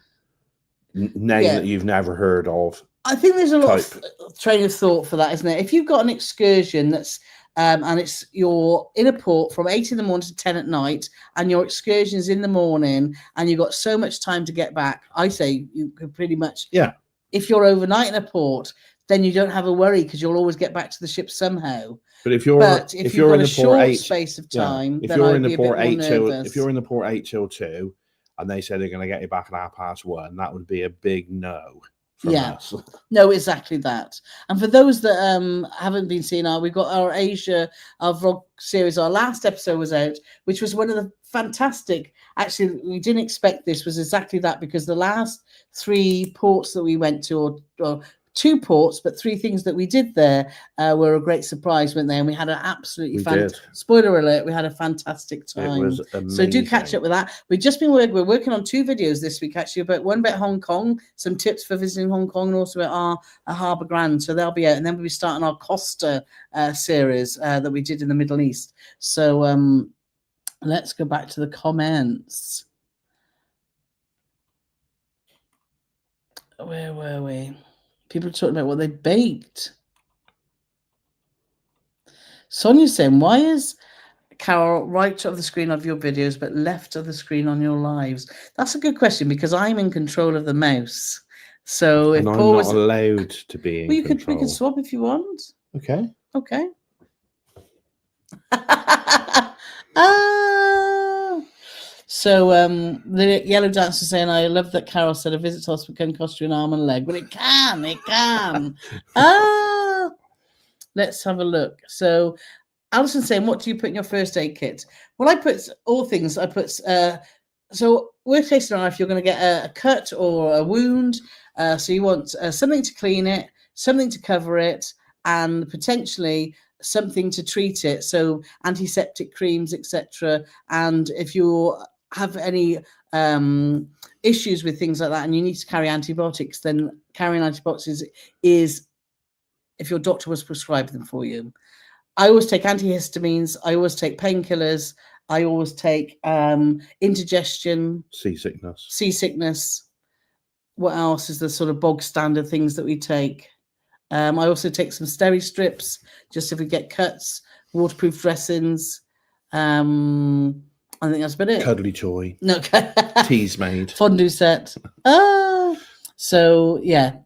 name that you've never heard of. I think there's a lot of train of thought for that, isn't it? If you've got an excursion that's and you're in a port from 8 in the morning to 10 at night, and your excursion is in the morning, and you've got so much time to get back, I say you could pretty much. Yeah. If you're overnight in a port, then you don't have a worry because you'll always get back to the ship somehow. But if you're in the port 8 space of time, if you're in the port 8 till 2, and they say they're going to get you back at 1:30, that would be a big no. No, exactly that. And for those that haven't been seeing we've got our Asia, our vlog series. Our last episode was out, which was one of the fantastic. Actually, we didn't expect this was exactly that, because the last 3 ports that we went to, or 2 ports, but 3 things that we did there were a great surprise, weren't they? And we had an absolutely spoiler alert, we had a fantastic time. It was amazing. So do catch up with that. We've just been we're working on 2 videos this week, actually, about one about Hong Kong, some tips for visiting Hong Kong, and also about our Harbour Grand. So they'll be out, and then we'll be starting our Costa series that we did in the Middle East. So let's go back to the comments. Where were we? People are talking about what they baked. Sonia's saying, why is Carole right of the screen of your videos but left of the screen on your lives? That's a good question, because I'm in control of the mouse. So if I'm Paul not was allowed to be in control. We could swap if you want. So the yellow dancer saying, I love that Carole said a visit to hospital can cost you an arm and a leg. Well, it can. Let's have a look. So Alison saying, what do you put in your first aid kit? Well, I put all things. I put so worst case scenario, if you're going to get a cut or a wound, so you want something to clean it, something to cover it, and potentially something to treat it. So antiseptic creams, etc. And if you have any issues with things like that and you need to carry antibiotics, then carrying antibiotics is if your doctor was prescribed them for you. I always take antihistamines. I always take painkillers. I always take indigestion. Seasickness. What else is the sort of bog standard things that we take? I also take some steri strips just if we get cuts, waterproof dressings. I think that's about it. Cuddly toy. No. Teas made. Fondue set. So, yeah.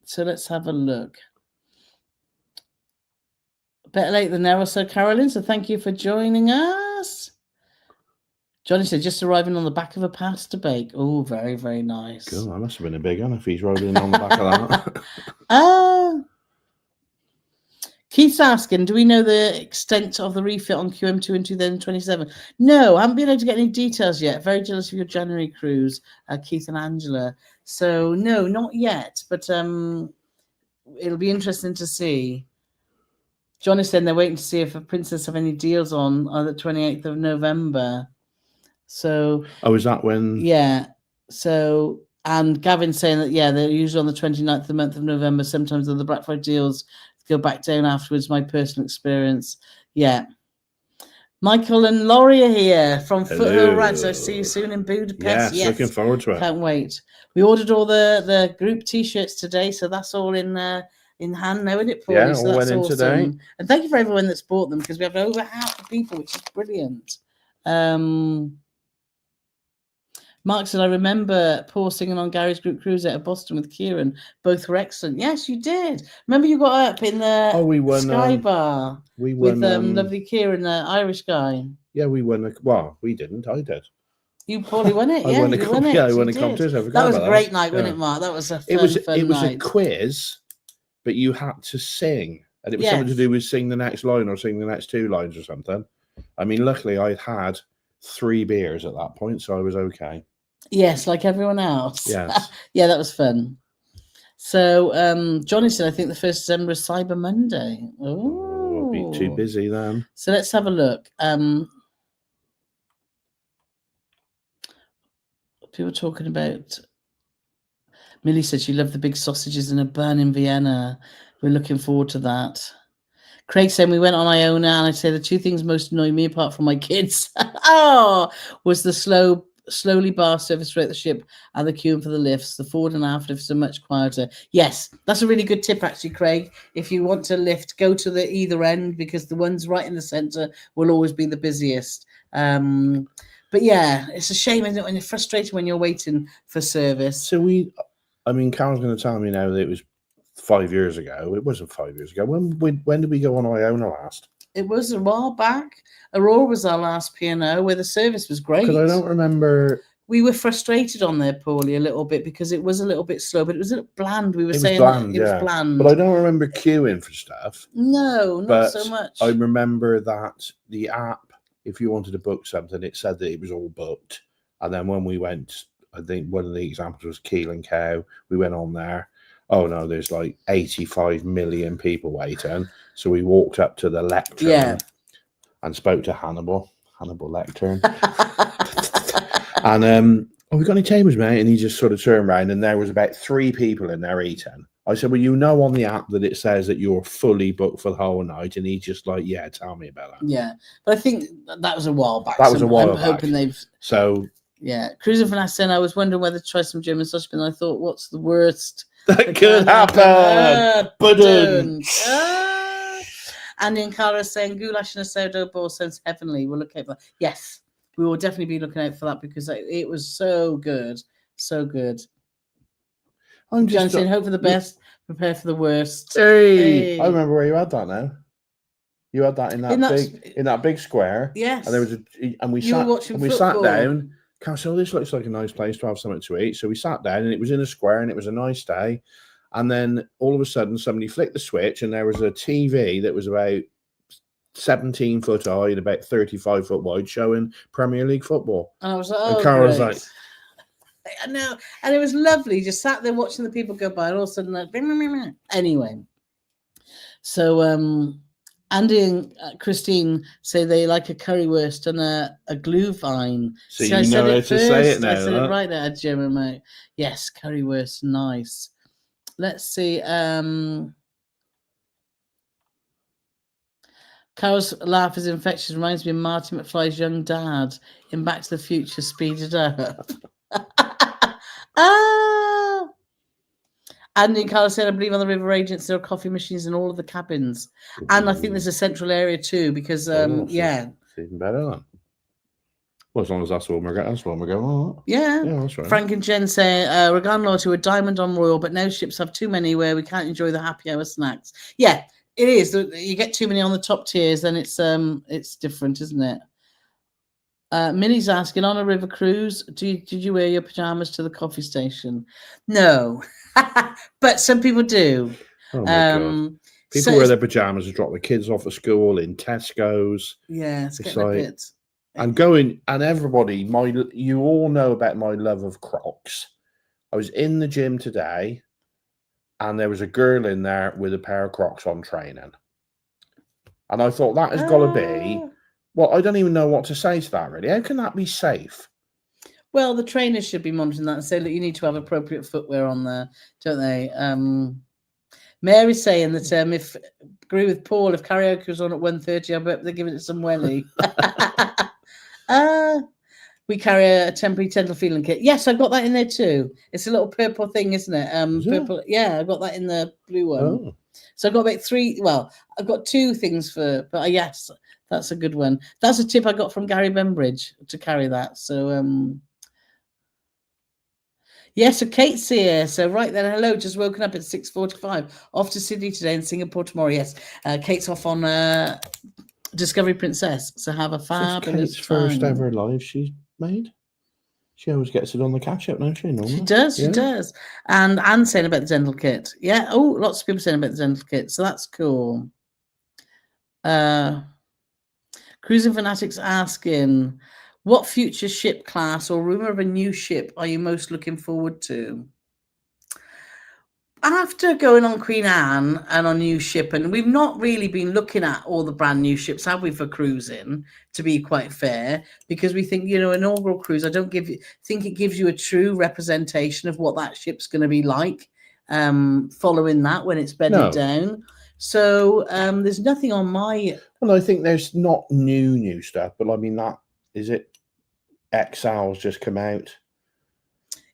So let's have a look. Better late than never, so Carolyn. So thank you for joining us. Johnny said, just arriving on the back of a pasta bake. Oh, very, very nice. Cool. That must have been a big one if he's rolling on the back of that. Keith's asking, do we know the extent of the refit on QM2 in 2027? No, I haven't been able to get any details yet. Very jealous of your January cruise, Keith and Angela. So, no, not yet. But it'll be interesting to see. Johnny said they're waiting to see if a Princess have any deals on the 28th of November. So. Oh, is that when? Yeah. So, and Gavin's saying that, yeah, they're usually on the 29th of the month of November. Sometimes the Black Friday deals go back down afterwards. My personal experience. Yeah. Michael and Laurie are here from Foothill Ranch. So see you soon in Budapest. Yes, looking forward to it. Can't wait. We ordered all the group T-shirts today, so that's all in hand now, isn't it, Paul? Yeah, so all that's went in awesome. today. And thank you for everyone that's bought them because we have over half the people, which is brilliant. Mark said, I remember Paul singing on Gary's group cruise out of Boston with Kieran. Both were excellent. Yes, you did. Remember you got up in the we won, Sky Bar we won, with lovely Kieran, the Irish guy. Yeah, we won. Well, we didn't. I did. You probably won it. I won a competition. That was a great night, wasn't it, Mark? That was a fun It was night. a quiz, but you had to sing. And it was something to do with sing the next line or sing the next two lines or something. I mean, luckily I'd had 3 beers at that point, so I was okay. Yes, like everyone else. Yes. Yeah, that was fun. So Johnny said, I think the 1st December is Cyber Monday. Oh, I'll be too busy then. So let's have a look. People talking about. Millie said she loved the big sausages in a bun in Vienna. We're looking forward to that. Craig saying we went on Iona, and I'd say the 2 things most annoy me, apart from my kids, was the slowly bar service throughout the ship and the queuing for the lifts. The forward and aft lifts are much quieter. Yes, that's a really good tip, actually, Craig. If you want to lift, go to the either end because the ones right in the centre will always be the busiest. But yeah, it's a shame, isn't it, when you're frustrated when you're waiting for service. So Carol's going to tell me now that it was 5 years ago. It wasn't 5 years ago. When did we go on Iona last? It was a while back. Aurora was our last P&O where the service was great. Because I don't remember. We were frustrated on there, Paulie, a little bit because it was a little bit slow, but it was a little bland. We were saying it was bland. But I don't remember queuing for stuff. No, not so much. I remember that the app, if you wanted to book something, it said that it was all booked. And then when we went, I think one of the examples was Keel and Cow. We went on there. Oh no, there's like 85 million people waiting. So we walked up to the lectern and spoke to Hannibal Lectern. And we got any tables, mate? And he just sort of turned around and there was about 3 people in there eating. I said, well, you know on the app that it says that you're fully booked for the whole night. And he's just like, yeah, tell me about that. Yeah. But I think that was a while back. That was a while back. I'm hoping they've... So... Yeah. Cruising for Nassin, I was wondering whether to try some German sausage, and I thought, what's the worst that could happen? Andy and Cara saying goulash and a sourdough ball sounds heavenly. We'll look out for that. Yes, we will definitely be looking out for that because it was so good. So good. I'm just saying, hope for the best, prepare for the worst. Hey. I remember where you had that now. You had that in that big square. Yes. And there was we sat down. Carole said, this looks like a nice place to have something to eat. So we sat down, and it was in a square, and it was a nice day. And then all of a sudden, somebody flicked the switch, and there was a TV that was about 17 foot high and about 35 foot wide, showing Premier League football. And I was like, oh, and Carole was great. like, I know, and it was lovely. Just sat there watching the people go by, and all of a sudden, like, anyway. So Andy and Christine say they like a currywurst and a glühwein. So you know how to say it now. I said it right there, German mate. Yes, currywurst, nice. Let's see. Carole's laugh is infectious. Reminds me of Marty McFly's young dad in Back to the Future, speeded up. Andy and Carole said, I believe on the River Agents there are coffee machines in all of the cabins. And I think there's a central area too, because it's even better then. Well, as long as that's what we're going. Oh, yeah, that's right. Frank and Jen say, regarding to a diamond on Royal, but no ships have too many where we can't enjoy the happy hour snacks. Yeah, it is. You get too many on the top tiers, then it's different, isn't it? Minnie's asking, on a river cruise, did you wear your pajamas to the coffee station? No, but some people do. Oh my God. People wear their pajamas to drop the kids off at school in Tesco's. Yeah, it's like, a bit. And going, and everybody, you all know about my love of Crocs. I was in the gym today, and there was a girl in there with a pair of Crocs on training. And I thought, that has got to be, well, I don't even know what to say to that, really. How can that be safe? Well, the trainers should be monitoring that and say, look, you need to have appropriate footwear on there, don't they? Mary's saying that if agree with Paul, if karaoke was on at 1:30, I bet they're giving it some welly. We carry a temporary dental feeling kit. Yes, I've got that in there too. It's a little purple thing, isn't it? Purple. Yeah, I've got that in the blue one. Oh. So I've got about 3. Well, I've got 2 things but yes, that's a good one. That's a tip I got from Gary Bembridge to carry that. So yeah, so Kate's here. So right then, hello, just woken up at 6:45. Off to Sydney today and Singapore tomorrow. Yes, Kate's off on Discovery Princess. So have a fabulous Kate's first ever live she's made. She always gets it on the catch up, don't she? Normally? She does, she does. And Anne's saying about the dental kit. Yeah, oh, lots of people saying about the dental kit. So that's cool. Cruising Fanatics asking, what future ship class or rumor of a new ship are you most looking forward to? After going on Queen Anne and on new ship, and we've not really been looking at all the brand new ships, have we, for cruising, to be quite fair, because we think, inaugural cruise, I don't think it gives you a true representation of what that ship's going to be like following that when it's bedded down. So there's nothing on my... Well, I think there's not new stuff, but I mean, is it XL's just come out?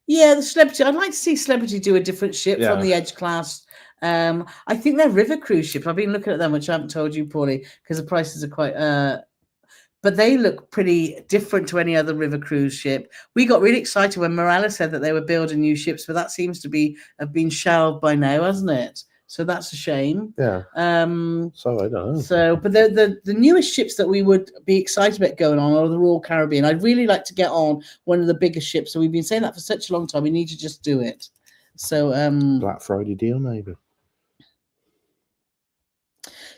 Yeah, the Celebrity. I'd like to see Celebrity do a different ship from the Edge class. I think they're river cruise ships. I've been looking at them, which I haven't told you, Paulie, because the prices are quite... but they look pretty different to any other river cruise ship. We got really excited when Morella said that they were building new ships, but that seems to have been shelved by now, hasn't it? So that's a shame. Yeah. So I don't know. So, but the newest ships that we would be excited about going on are the Royal Caribbean. I'd really like to get on one of the bigger ships. So we've been saying that for such a long time. We need to just do it. So Black Friday deal, maybe.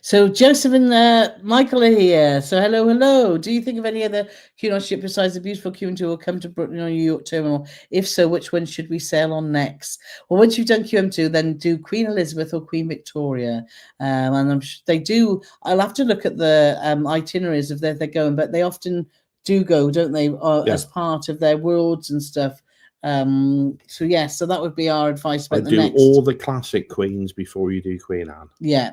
So Joseph and Michael are here. So hello. Do you think of any other Cunard ship besides the beautiful QM2 will come to Brooklyn or New York terminal? If so, which one should we sail on next? Well, once you've done QM2, then do Queen Elizabeth or Queen Victoria. And I'm sure they do. I'll have to look at the itineraries of they're going, but they often do go, don't they, as part of their worlds and stuff. So that would be our advice about the next. All the classic queens before you do Queen Anne. Yeah.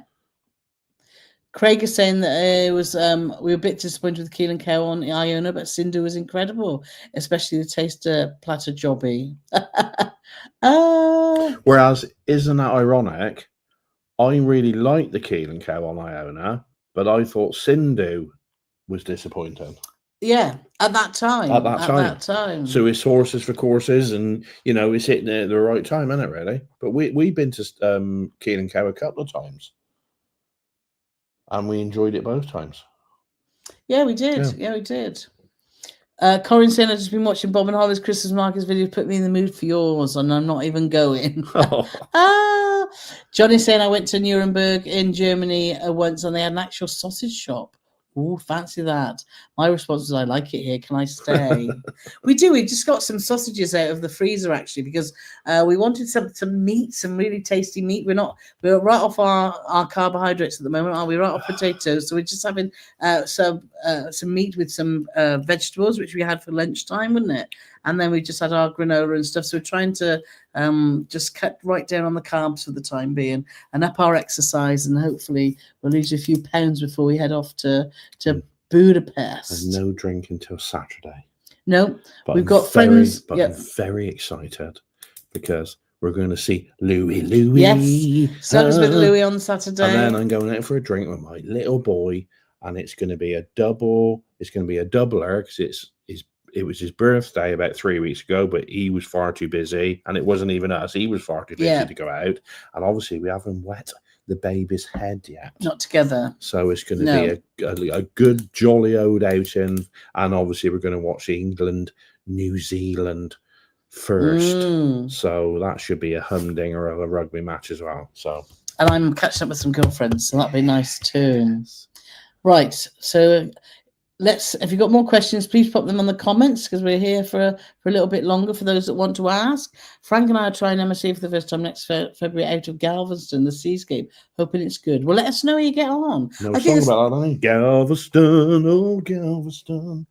Craig is saying that it was we were a bit disappointed with Keelan Cow on Iona, but Sindhu was incredible, especially the taster platter jobby. Whereas, isn't that ironic? I really liked the Keelan Cow on Iona, but I thought Sindhu was disappointing. Yeah, at that time. So it's horses for courses, and it's hitting it at the right time, isn't it? Really, but we've been to Keelan Cow a couple of times. And we enjoyed it both times. Yeah, we did. Yeah, we did. Corin saying, I've just been watching Bob and Holly's Christmas markets video, put me in the mood for yours, and I'm not even going. Johnny saying, I went to Nuremberg in Germany once, and they had an actual sausage shop. Oh, fancy that. My response was, I like it here. Can I stay? We do. We just got some sausages out of the freezer, actually, because we wanted some meat, some really tasty meat. We're right off our carbohydrates at the moment, aren't we? Right off potatoes. So we're just having some meat with some vegetables, which we had for lunchtime, wouldn't it? And then we just had our granola and stuff. So we're trying to just cut right down on the carbs for the time being and up our exercise. And hopefully we'll lose a few pounds before we head off to Budapest. And no drink until Saturday. No, but we've got friends. But I'm very excited because we're going to see Louis. Yes, starts with Louis on Saturday. And then I'm going out for a drink with my little boy. And it's going to be a double. It's going to be a doubler because it was his birthday about 3 weeks ago, but he was far too busy, and it wasn't even us. He was far too busy to go out, and obviously we haven't wet the baby's head yet. Not together. So it's going to be a good jolly old outing, and obviously we're going to watch England, New Zealand first. So that should be a humdinger of a rugby match as well. So, and I'm catching up with some girlfriends, so that'd be nice too. Right, so. If you've got more questions, please pop them on the comments because we're here for a little bit longer for those that want to ask. Frank and I are trying MSC for the first time next February out of Galveston, the seascape, hoping it's good. Well, let us know how you get on. No song about that, I think. Galveston, oh Galveston.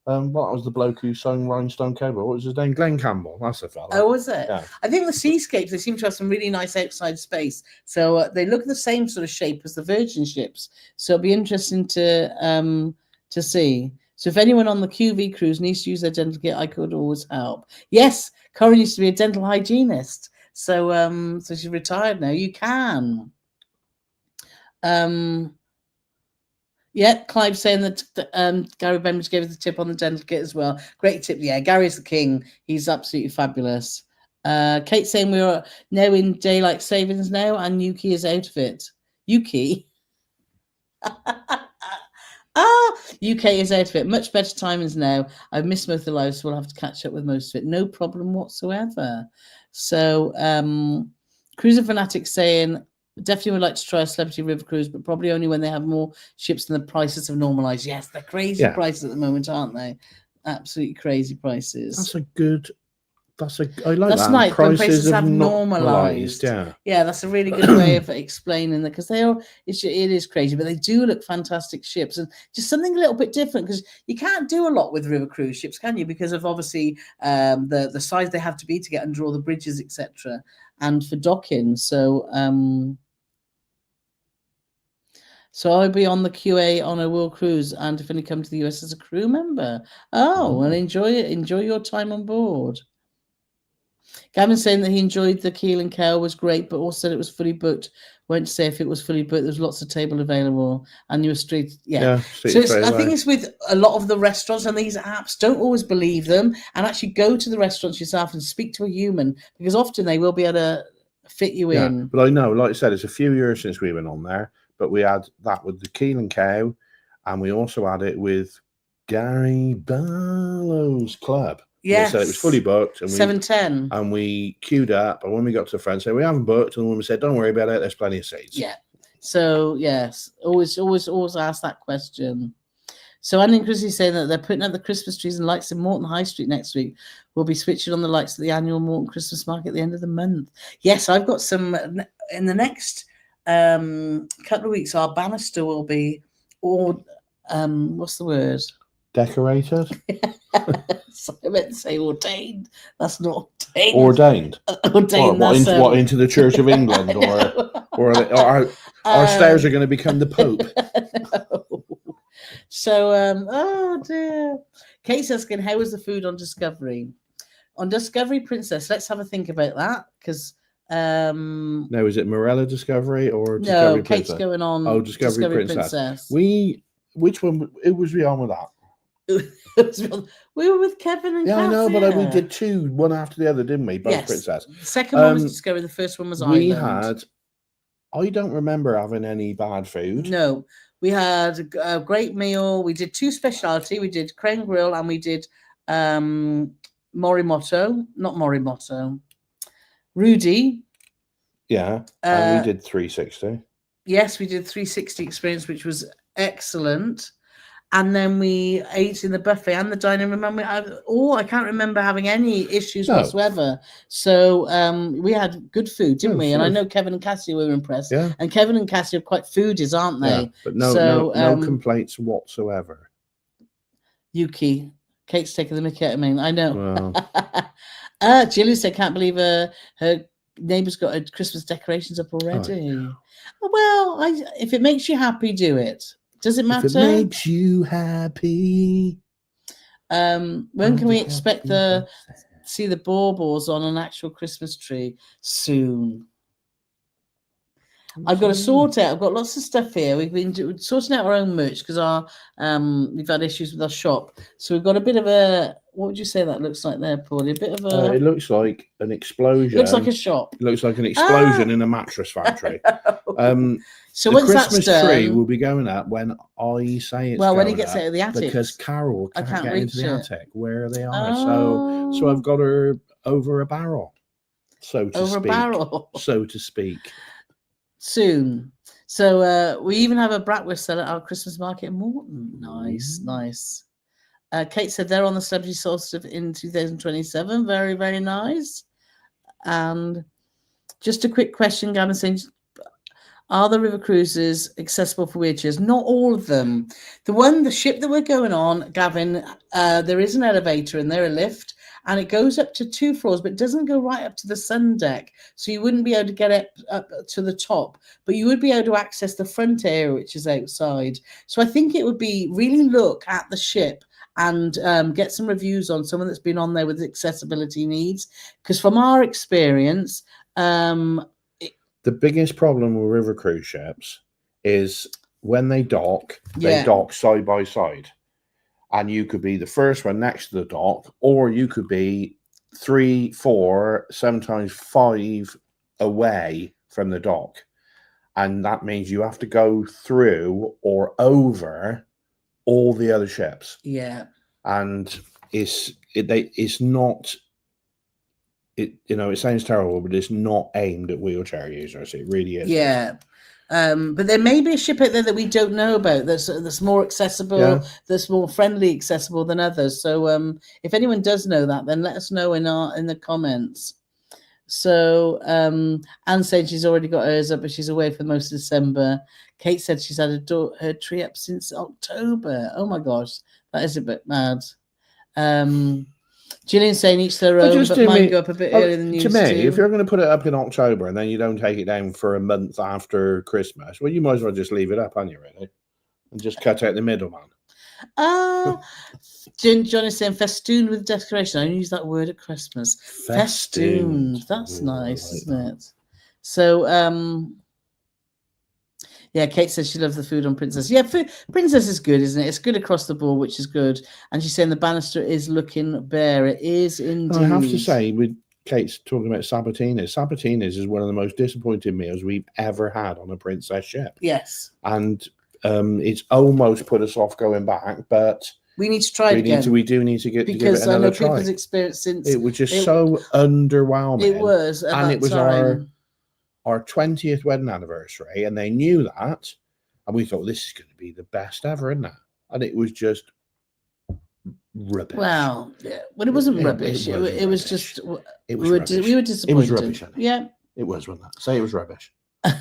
What was the bloke who sang Rhinestone Cowboy? What was his name? Glenn Campbell. That's the fella. Oh, was it? Yeah. I think the seascapes, they seem to have some really nice outside space. So they look the same sort of shape as the Virgin ships. So it'll be interesting to see. So if anyone on the QV cruise needs to use their dental kit, I could always help. Yes, Corinne used to be a dental hygienist. So she's retired now. You can. Yeah, Clive saying that Gary Bembridge gave us the tip on the dental kit as well. Great tip. Yeah, Gary's the king. He's absolutely fabulous. Kate saying we are now in daylight savings now and Yuki is out of it. Yuki? UK is out of it. Much better timings now. I've missed most of the lives, so we'll have to catch up with most of it. No problem whatsoever. So, Cruiser Fanatic saying, definitely would like to try a Celebrity River cruise, but probably only when they have more ships and the prices have normalized. Yes, they're crazy prices at the moment, aren't they? Absolutely crazy prices. I like that's that. Nice. When prices have normalized. Yeah, that's a really good way of explaining that because it is crazy, but they do look fantastic ships and just something a little bit different because you can't do a lot with river cruise ships, can you? Because of obviously the size they have to be to get under all the bridges, etc., and for docking. So I'll be on the QA on a world cruise, and if only come to the US as a crew member. Oh, well, enjoy it. Enjoy your time on board. Gavin saying that he enjoyed the Keel and Cow was great, but also said it was fully booked. Won't say if it was fully booked. There's lots of table available, and you were street. Yeah. So I think it's with a lot of the restaurants and these apps. Don't always believe them, and actually go to the restaurants yourself and speak to a human because often they will be able to fit you in. But I know, like I said, it's a few years since we went on there, but we had that with the Keel and Cow, and we also had it with Gary Barlow's club. Yes. So it was fully booked. And 7:10. And we queued up. And when we got to the front, said, we haven't booked. And the woman said, don't worry about it. There's plenty of seats. Yeah. So, yes. Always ask that question. So Andy and Chrissy saying that they're putting up the Christmas trees and lights in Morton High Street next week. We'll be switching on the lights at the annual Morton Christmas market at the end of the month. Yes, I've got some in the next couple of weeks. Our banister will be all, what's the word? Decorated? So I meant to say ordained. That's not ordained. Ordained? Ordained. What, into the Church of England? or our stairs are going to become the Pope? No. So, oh dear. Kate's asking, how was the food on Discovery? On Discovery Princess, let's have a think about that because... No, is it Morella Discovery or Discovery Princess? No, Kate's going on Discovery Princess. Which one? It was we on with that? We were with Kevin and Kath, I know, but we did did two, one after the other, didn't we? Both Princess. The second one was Discovery. The first one was Island. I don't remember having any bad food. No, we had a great meal. We did 2 specialty. We did crane grill and we did Morimoto, not Morimoto, Rudy. Yeah, and we did 360. Yes, we did 360 experience, which was excellent. And then we ate in the buffet and the dining room. And I can't remember having any issues whatsoever. So we had good food, didn't we? And I know Kevin and Cassie were impressed. Yeah. And Kevin and Cassie are quite foodies, aren't they? Yeah, but no complaints whatsoever. Yuki, Kate's taking the mickey out of me. I know. Wow. Jilly said, can't believe her neighbour's got her Christmas decorations up already. Oh, well, if it makes you happy, do it. Does it matter? If it makes you happy. When can we expect see the baubles on an actual Christmas tree? Soon. I've got to sort out. I've got lots of stuff here. We've been sorting out our own merch because we've had issues with our shop. So we've got a bit of a. What would you say that looks like there, Paulie? A bit of a. It looks like an explosion. Looks like a shop. It looks like an explosion in a mattress factory. So the once Christmas that's done, tree will be going up when I say it's when he gets out of the attic, because Carole can't get into the attic where they are. Oh. So I've got her over a barrel, so to speak. Soon. So we even have a bratwurst sell at our Christmas market in Morton. Nice. Kate said they're on the celebrity solstice in 2027. Very, very nice. And just a quick question, Gavin saying, are the river cruises accessible for wheelchairs? Not all of them. The ship that we're going on, Gavin, there is an elevator and there a lift, and it goes up to 2 floors, but it doesn't go right up to the sun deck. So you wouldn't be able to get up to the top, but you would be able to access the front area, which is outside. So I think it would be really look at the ship and get some reviews on someone that's been on there with accessibility needs. Because from our experience, the biggest problem with river cruise ships is when they dock side by side. And you could be the first one next to the dock, or you could be 3, 4, sometimes 5 away from the dock. And that means you have to go through or over all the other ships. Yeah. And it sounds terrible, but it's not aimed at wheelchair users. It really is. Yeah. But there may be a ship out there that we don't know about that's more accessible, that's more friendly accessible than others. So if anyone does know that, then let us know in the comments. So Anne said she's already got hers up, but she's away for most of December. Kate said she's had her tree up since October. Oh my gosh, that is a bit mad. Gillian saying each their own, but mine go up a bit earlier than used to. If you're going to put it up in October and then you don't take it down for a month after Christmas, well, you might as well just leave it up, aren't you, really? And just cut out the middleman. John is saying festooned with decoration. I use that word at Christmas. Festooned. That's nice, isn't it? So, yeah, Kate says she loves the food on Princess. Yeah, Princess is good, isn't it? It's good across the board, which is good. And she's saying the banister is looking bare. It is indeed. I have to say, with Kate's talking about Sabatini's is one of the most disappointing meals we've ever had on a Princess ship. Yes. And it's almost put us off going back, but we need to try it again. We do need to give it another try. Because I know people's experience since it was just so underwhelming. It was, and it was our 20th wedding anniversary, and they knew that, and we thought this is going to be the best ever, isn't it? And it was just rubbish. Well, yeah. Well, it wasn't rubbish. It was just. It was rubbish. We were disappointed. It was rubbish. Yeah, it was. Wasn't it? Say it was rubbish. It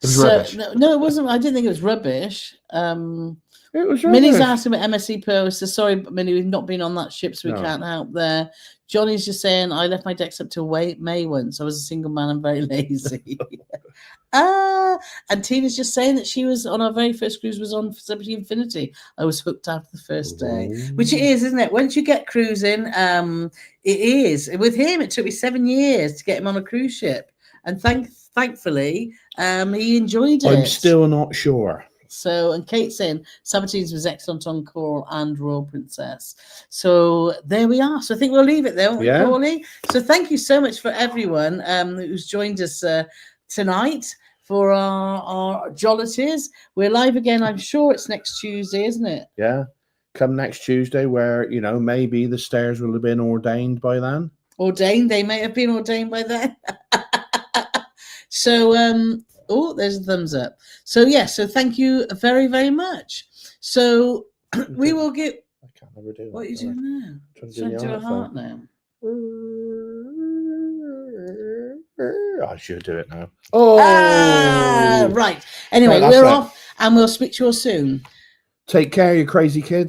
was rubbish. No, it wasn't. I didn't think it was rubbish. It was rubbish. Minnie's asking about MSC Pearl. So sorry, Minnie, we've not been on that ship, so we can't help there. Johnny's just saying, I left my decks up till May once. I was a single man and very lazy. And Tina's just saying that she was on our very first cruise, was on Celebrity Infinity. I was hooked after the first day, which it is, isn't it? Once you get cruising, it is. With him, it took me 7 years to get him on a cruise ship. And thankfully, he enjoyed it. I'm still not sure. So, and Kate saying Sabatini's was excellent on Coral and Royal Princess. So there we are. So I think we'll leave it there, won't we, Paulie? So thank you so much for everyone who's joined us tonight. for our jollities. We're live again. I'm sure it's next Tuesday, isn't it? Yeah. Come next Tuesday, where, you know, maybe the stairs will have been ordained by then. Ordained? They may have been ordained by then. So, oh, there's a thumbs up. So, yes. So, thank you very, very much. So, we will get. I can't never do that. What are you doing now? Trying to do a heart now. I should do it now. Oh, right. Anyway, we're off, and we'll speak to you all soon. Take care, you crazy kids.